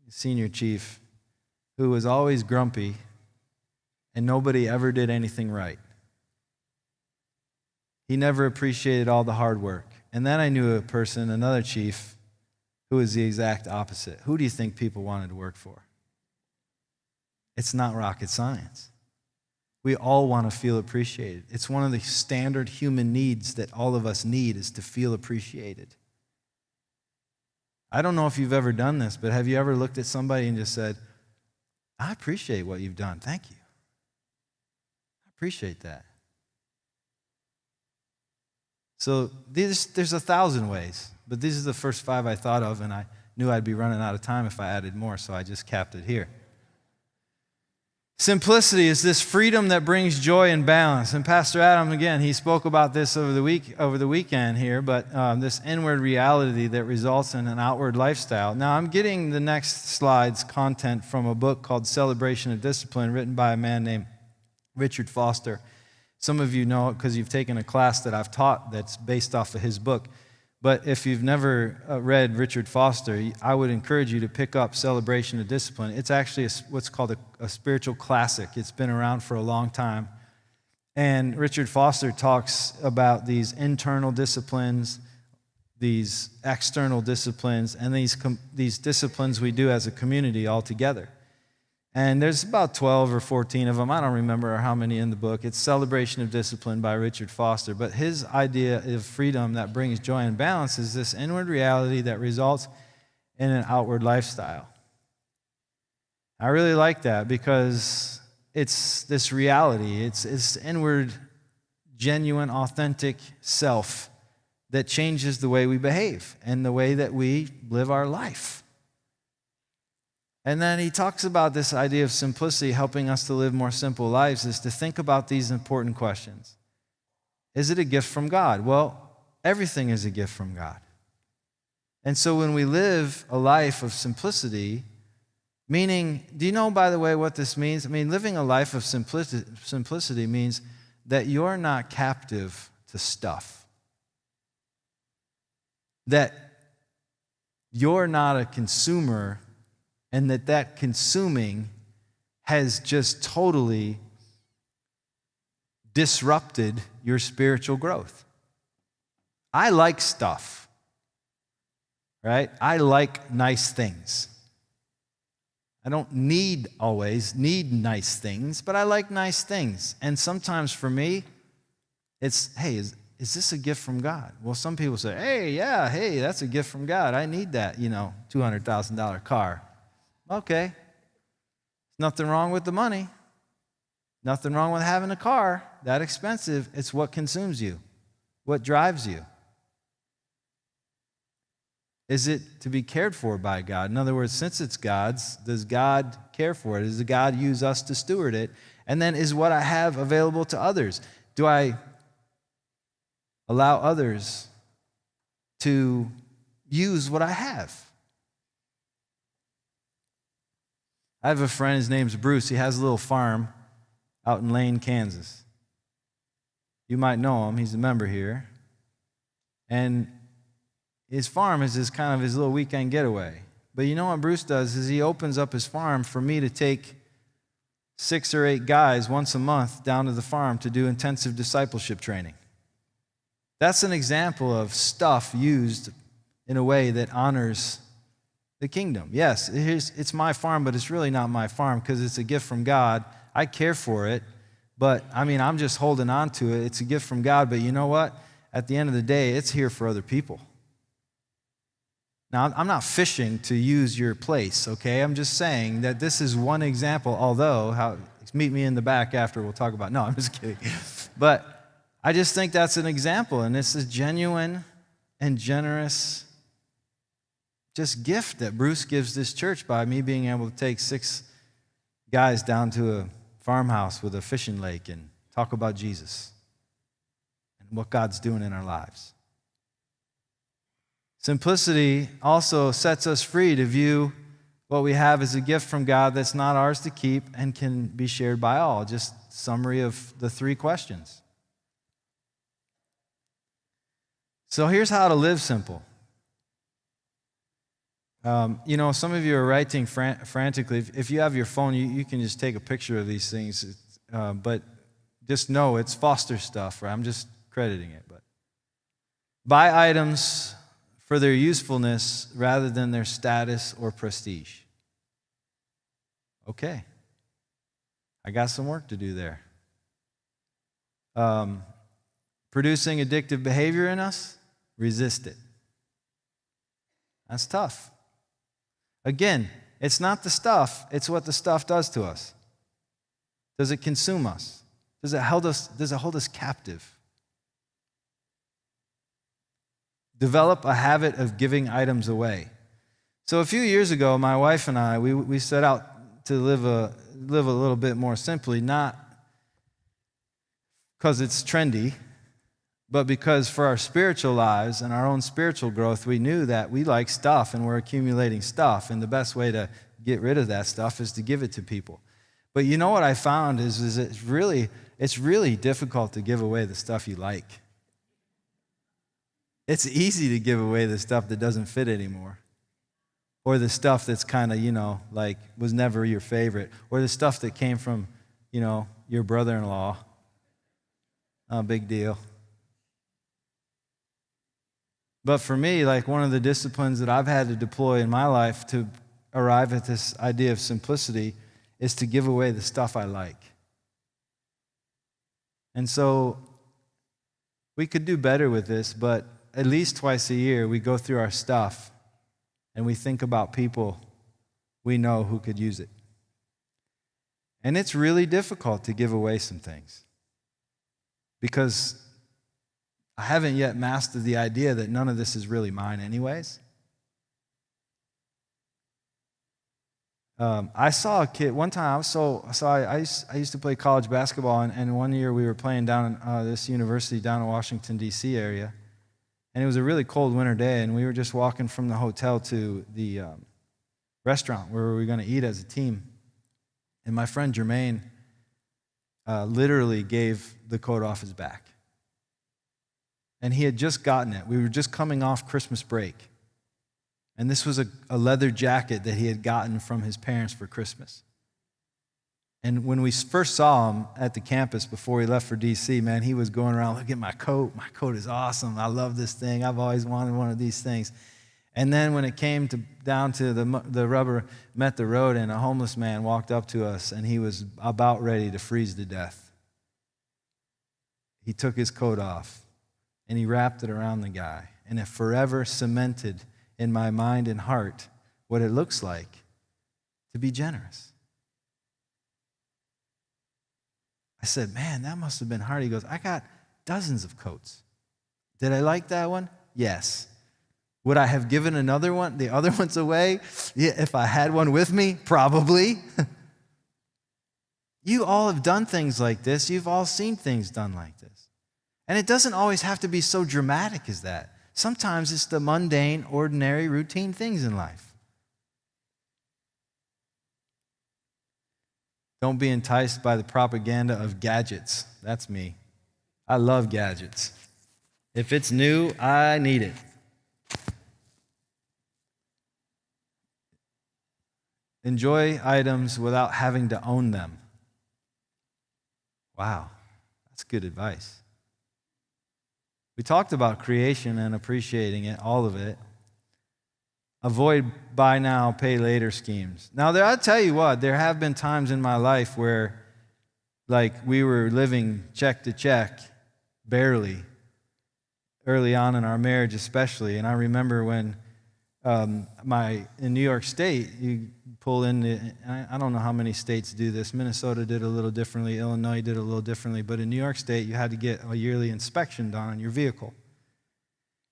senior chief, who was always grumpy, and nobody ever did anything right. He never appreciated all the hard work. And then I knew a person, another chief, who was the exact opposite. Who do you think people wanted to work for? It's not rocket science. We all want to feel appreciated. It's one of the standard human needs that all of us need, is to feel appreciated. I don't know if you've ever done this, but have you ever looked at somebody and just said, I appreciate what you've done. Thank you. I appreciate that. So there's 1,000 ways, but these are the first 5 I thought of, and I knew I'd be running out of time if I added more, so I just capped it here. Simplicity is this freedom that brings joy and balance. And Pastor Adam, again, he spoke about this over the weekend here, but this inward reality that results in an outward lifestyle. Now, I'm getting the next slide's content from a book called Celebration of Discipline, written by a man named Richard Foster. Some of you know it because you've taken a class that I've taught that's based off of his book. But if you've never read Richard Foster, I would encourage you to pick up Celebration of Discipline. It's actually what's called a spiritual classic. It's been around for a long time. And Richard Foster talks about these internal disciplines, these external disciplines, and these disciplines we do as a community all together. And there's about 12 or 14 of them. I don't remember how many in the book. It's Celebration of Discipline by Richard Foster. But his idea of freedom that brings joy and balance is this inward reality that results in an outward lifestyle. I really like that because it's this reality. It's inward, genuine, authentic self that changes the way we behave and the way that we live our life. And then he talks about this idea of simplicity helping us to live more simple lives, is to think about these important questions. Is it a gift from God? Well, everything is a gift from God. And so when we live a life of simplicity, meaning, do you know, by the way, what this means? I mean, living a life of simplicity means that you're not captive to stuff. That you're not a consumer, and that consuming has just totally disrupted your spiritual growth. I like stuff, right? I like nice things. I don't always need nice things, but I like nice things. And sometimes for me, it's, hey, is this a gift from God? Well, some people say, hey, that's a gift from God. I need that, $200,000 car. Okay. Nothing wrong with the money. Nothing wrong with having a car that expensive. It's what consumes you, what drives you. Is it to be cared for by God? In other words, since it's God's, does God care for it? Does God use us to steward it? And then is what I have available to others? Do I allow others to use what I have? I have a friend, his name's Bruce. He has a little farm out in Lane, Kansas. You might know him. He's a member here. And his farm is his kind of his little weekend getaway. But you know what Bruce does is he opens up his farm for me to take 6 or 8 guys once a month down to the farm to do intensive discipleship training. That's an example of stuff used in a way that honors the kingdom. Yes, it's my farm, but it's really not my farm because it's a gift from God. I care for it, but I'm just holding on to it. It's a gift from God, but you know what? At the end of the day, it's here for other people. Now, I'm not fishing to use your place, okay? I'm just saying that this is one example, although, meet me in the back after, we'll talk about, no, I'm just kidding. But I just think that's an example, and it's a genuine and generous just gift that Bruce gives this church by me being able to take 6 guys down to a farmhouse with a fishing lake and talk about Jesus and what God's doing in our lives. Simplicity also sets us free to view what we have as a gift from God that's not ours to keep and can be shared by all. Just summary of the 3 questions. So here's how to live simple. Some of you are writing frantically. If you have your phone, you can just take a picture of these things. But just know it's Foster stuff, right? I'm just crediting it. But buy items for their usefulness rather than their status or prestige. Okay. I got some work to do there. Producing addictive behavior in us, resist it. That's tough. Again, it's not the stuff, it's what the stuff does to us. Does it consume us? Does it hold us captive? Develop a habit of giving items away. So a few years ago, my wife and I, we set out to live a little bit more simply, not because it's trendy, but because for our spiritual lives and our own spiritual growth, we knew that we like stuff and we're accumulating stuff, and the best way to get rid of that stuff is to give it to people. But you know what I found is it's really difficult to give away the stuff you like. It's easy to give away the stuff that doesn't fit anymore, or the stuff that's kind of, was never your favorite, or the stuff that came from, your brother-in-law. Oh, big deal. But for me, one of the disciplines that I've had to deploy in my life to arrive at this idea of simplicity is to give away the stuff I like. And so we could do better with this, but at least twice a year we go through our stuff and we think about people we know who could use it. And it's really difficult to give away some things because I haven't yet mastered the idea that none of this is really mine anyways. I saw a kid one time. I used to play college basketball, and one year we were playing down in this university down in Washington, D.C. area, and it was a really cold winter day, and we were just walking from the hotel to the restaurant where we were going to eat as a team, and my friend Jermaine literally gave the coat off his back. And he had just gotten it. We were just coming off Christmas break. And this was a leather jacket that he had gotten from his parents for Christmas. And when we first saw him at the campus before he left for D.C., man, he was going around, look at my coat. My coat is awesome. I love this thing. I've always wanted one of these things. And then when it came down to the rubber met the road, and a homeless man walked up to us, and he was about ready to freeze to death. He took his coat off, and he wrapped it around the guy. And it forever cemented in my mind and heart what it looks like to be generous. I said, man, that must have been hard. He goes, I got dozens of coats. Did I like that one? Yes. Would I have given the other ones away? Yeah, if I had one with me? Probably. You all have done things like this. You've all seen things done like this. And it doesn't always have to be so dramatic as that. Sometimes it's the mundane, ordinary, routine things in life. Don't be enticed by the propaganda of gadgets. That's me. I love gadgets. If it's new, I need it. Enjoy items without having to own them. Wow, that's good advice. We talked about creation and appreciating it, all of it. Avoid buy now, pay later schemes. Now, I'll tell you what, there have been times in my life where, like, we were living check to check, barely, early on in our marriage especially. And I remember when in New York State, you pull in, I don't know how many states do this. Minnesota did a little differently. Illinois did a little differently. But in New York State, you had to get a yearly inspection done on your vehicle.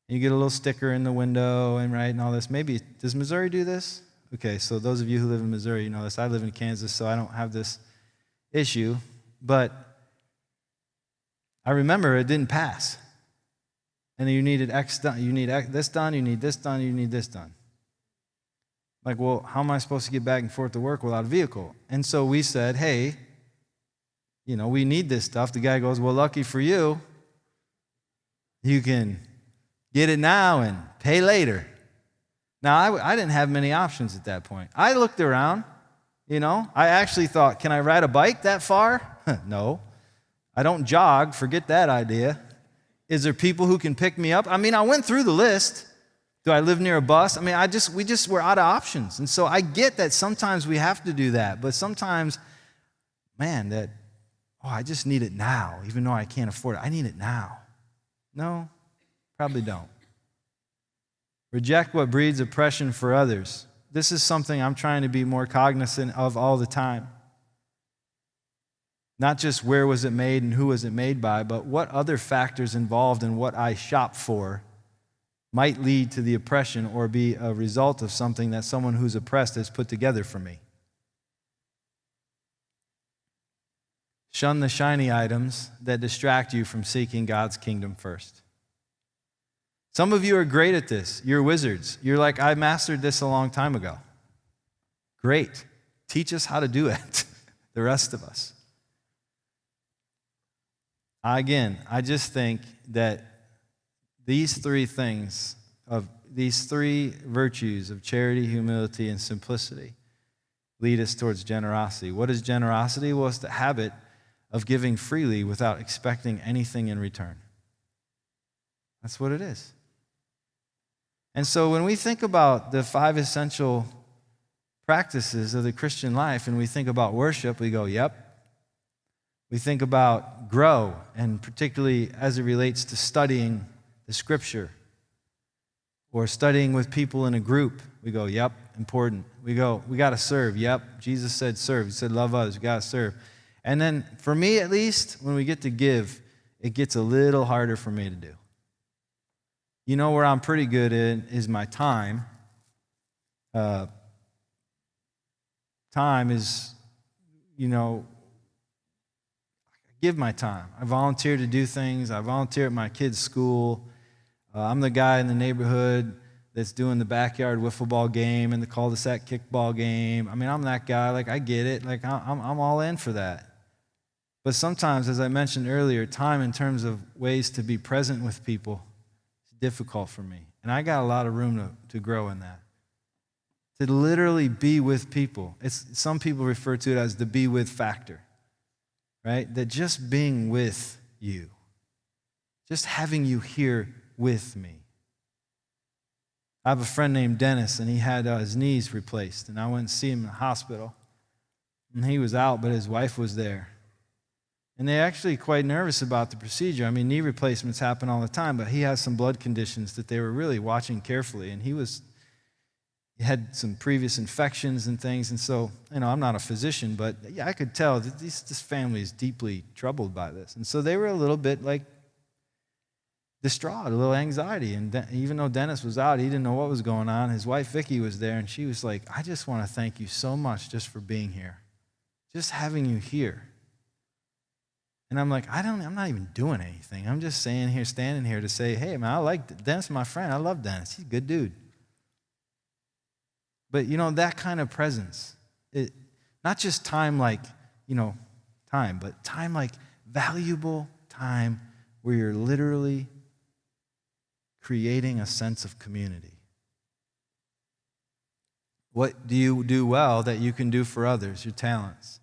And you get a little sticker in the window and all this. Maybe, does Missouri do this? Okay, so those of you who live in Missouri, you know this. I live in Kansas, so I don't have this issue. But I remember it didn't pass. And you needed X done. You need this done, you need this done, you need this done. Like, well, how am I supposed to get back and forth to work without a vehicle? And so we said, hey, we need this stuff. The guy goes, well, lucky for you, you can get it now and pay later. Now, I didn't have many options at that point. I looked around, I actually thought, can I ride a bike that far? No. I don't jog, forget that idea. Is there people who can pick me up? I went through the list. Do I live near a bus? We just were out of options. And so I get that sometimes we have to do that, but sometimes, man, I just need it now, even though I can't afford it. I need it now. No, probably don't. Reject what breeds oppression for others. This is something I'm trying to be more cognizant of all the time. Not just where was it made and who was it made by, but what other factors involved in what I shop for might lead to the oppression or be a result of something that someone who's oppressed has put together for me. Shun the shiny items that distract you from seeking God's kingdom first. Some of you are great at this. You're wizards. You're like, I mastered this a long time ago. Great. Teach us how to do it, the rest of us. Again, I just think that these three virtues of charity, humility, and simplicity lead us towards generosity. What is generosity? Well, it's the habit of giving freely without expecting anything in return. That's what it is. And so when we think about the 5 essential practices of the Christian life and we think about worship, we go, yep. We think about grow, and particularly as it relates to studying the Scripture or studying with people in a group, we go, yep, important. We go, we got to serve. Yep, Jesus said serve. He said love others. We got to serve. And then for me at least, when we get to give, it gets a little harder for me to do. You know where I'm pretty good in is my time. Time is, I give my time. I volunteer to do things. I volunteer at my kids' school. I'm the guy in the neighborhood that's doing the backyard wiffle ball game and the cul-de-sac kickball game. I'm that guy. I get it. I'm all in for that. But sometimes, as I mentioned earlier, time in terms of ways to be present with people is difficult for me. And I got a lot of room to grow in that. to literally be with people. Some people refer to it as the be with factor, right? That just being with you, just having you here with me. I have a friend named Dennis, and he had his knees replaced, and I went and see him in the hospital. And he was out, but his wife was there. And they're actually quite nervous about the procedure. I mean, knee replacements happen all the time, but he has some blood conditions that they were really watching carefully. And he had some previous infections and things. And so, I'm not a physician, but yeah, I could tell that this family is deeply troubled by this. And so they were a little bit like distraught, a little anxiety. And even though Dennis was out, he didn't know what was going on. His wife, Vicky, was there, and she was like, I just want to thank you so much just for being here, just having you here. And I'm like, I'm not even doing anything. I'm just standing here to say, hey, man, I like Dennis, my friend. I love Dennis. He's a good dude. But, that kind of presence, not just time like, time, but time like valuable time where you're literally creating a sense of community. What do you do well that you can do for others, your talents?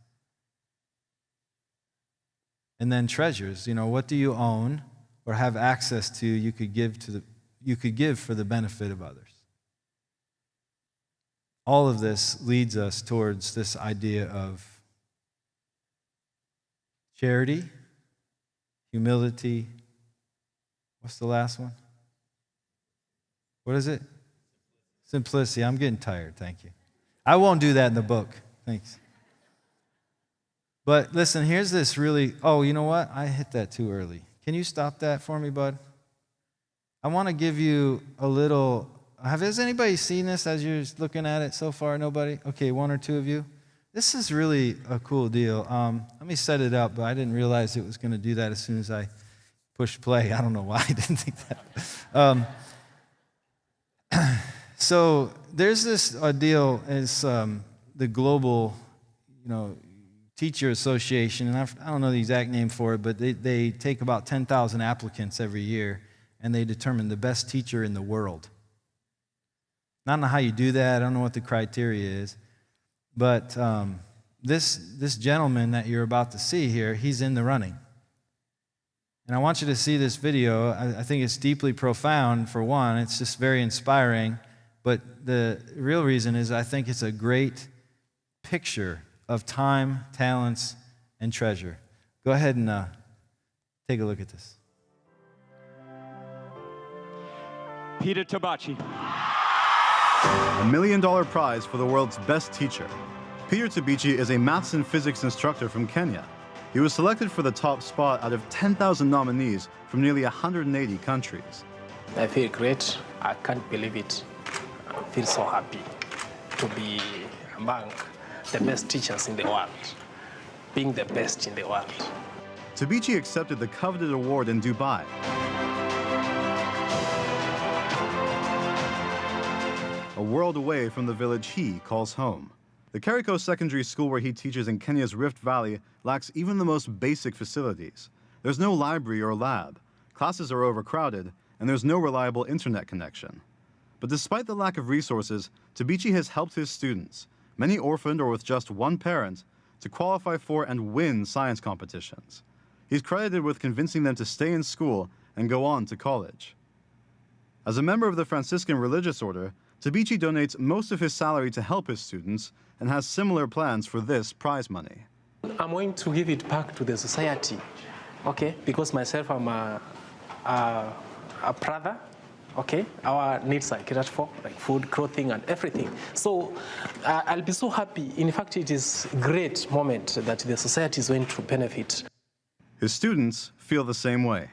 And then treasures, what do you own or have access to you could give for the benefit of others? All of this leads us towards this idea of charity, humility. What's the last one? What is it? Simplicity. I'm getting tired, thank you. I won't do that in the book. Thanks. But listen, here's this really, you know what? I hit that too early. Can you stop that for me, bud? I want to give you a little, has anybody seen this as you're looking at it so far? Nobody? Okay, one or two of you. This is really a cool deal. Let me set it up, but I didn't realize it was going to do that as soon as I pushed play. I don't know why I didn't think that. So there's this deal, it's the global, teacher association, and I don't know the exact name for it, but they take about 10,000 applicants every year, and they determine the best teacher in the world. I don't know how you do that. I don't know what the criteria is, but this gentleman that you're about to see here, he's in the running. And I want you to see this video. I think it's deeply profound, for one. It's just very inspiring, but the real reason is I think it's a great picture of time, talents, and treasure. Go ahead and take a look at this. Peter Tabachi. $1 million prize for the world's best teacher. Peter Tabichi is a maths and physics instructor from Kenya. He was selected for the top spot out of 10,000 nominees from nearly 180 countries. I feel great. I can't believe it. I feel so happy to be among the best teachers in the world, being the best in the world. Tabichi accepted the coveted award in Dubai. A world away from the village he calls home. The Keriko Secondary School where he teaches in Kenya's Rift Valley lacks even the most basic facilities. There's no library or lab, classes are overcrowded, and there's no reliable internet connection. But despite the lack of resources, Tabichi has helped his students, many orphaned or with just one parent, to qualify for and win science competitions. He's credited with convincing them to stay in school and go on to college. As a member of the Franciscan religious order, Tabichi donates most of his salary to help his students and has similar plans for this prize money. I'm going to give it back to the society, okay? Because myself, I'm a brother, okay? Our needs are catered for, like food, clothing, and everything. So I'll be so happy. In fact, it is a great moment that the society is going to benefit. His students feel the same way.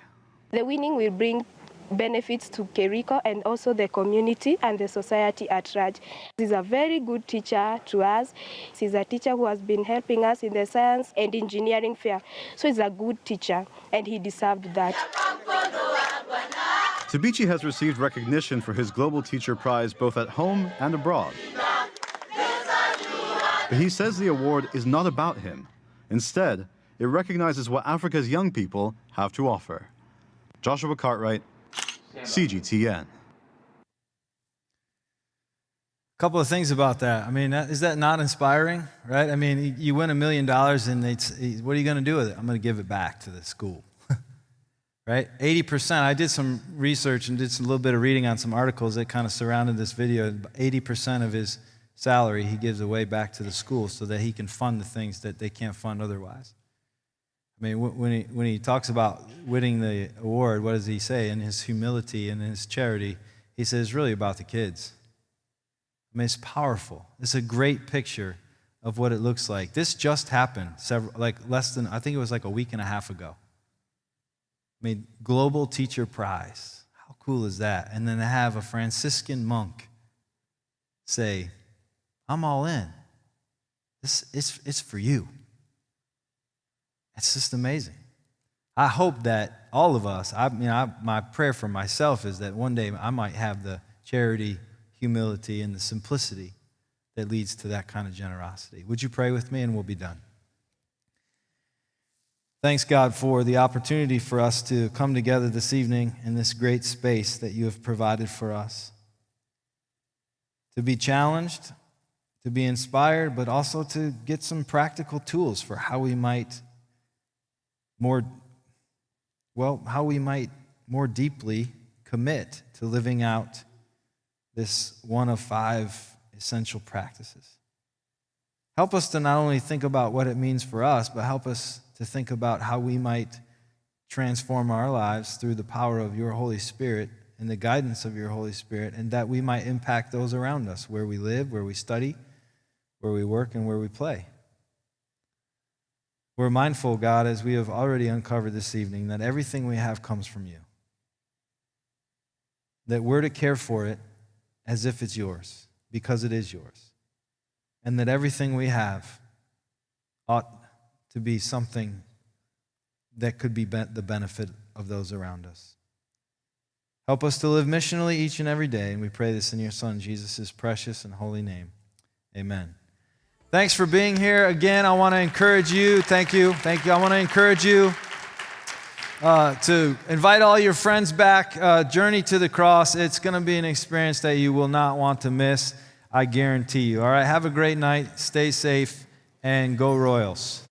The winning will bring benefits to Keriko and also the community and the society at large. He's a very good teacher to us. He's a teacher who has been helping us in the science and engineering fair. So he's a good teacher, and he deserved that. Tabichi has received recognition for his Global Teacher Prize both at home and abroad. But he says the award is not about him. Instead, it recognizes what Africa's young people have to offer. Joshua Cartwright, CGTN. couple of things about that. I mean, is that not inspiring, right? I mean, you win $1 million and what are you going to do with it? I'm going to give it back to the school, right? 80%, I did some research and did a little bit of reading on some articles that kind of surrounded this video. 80% of his salary he gives away back to the school so that he can fund the things that they can't fund otherwise. I mean, when he talks about winning the award, what does he say? In his humility and his charity, he says it's really about the kids. I mean, it's powerful. It's a great picture of what it looks like. This just happened I think it was like a week and a half ago. I mean, Global Teacher Prize. How cool is that? And then to have a Franciscan monk say, I'm all in. It's for you. It's just amazing. I hope that all of us, my prayer for myself is that one day I might have the charity, humility, and the simplicity that leads to that kind of generosity. Would you pray with me and we'll be done? Thanks, God, for the opportunity for us to come together this evening in this great space that you have provided for us. To be challenged, to be inspired, but also to get some practical tools for how we might more deeply commit to living out this one of 5 essential practices. Help us to not only think about what it means for us, but help us to think about how we might transform our lives through the power of your Holy Spirit and the guidance of your Holy Spirit, and that we might impact those around us, where we live, where we study, where we work, and where we play. We're mindful, God, as we have already uncovered this evening, that everything we have comes from you. That we're to care for it as if it's yours, because it is yours. And that everything we have ought to be something that could be the benefit of those around us. Help us to live missionally each and every day, and we pray this in your Son, Jesus' precious and holy name. Amen. Thanks for being here. Again, I want to encourage you. Thank you. I want to encourage you to invite all your friends back. Journey to the Cross. It's going to be an experience that you will not want to miss. I guarantee you. All right, have a great night. Stay safe and go Royals.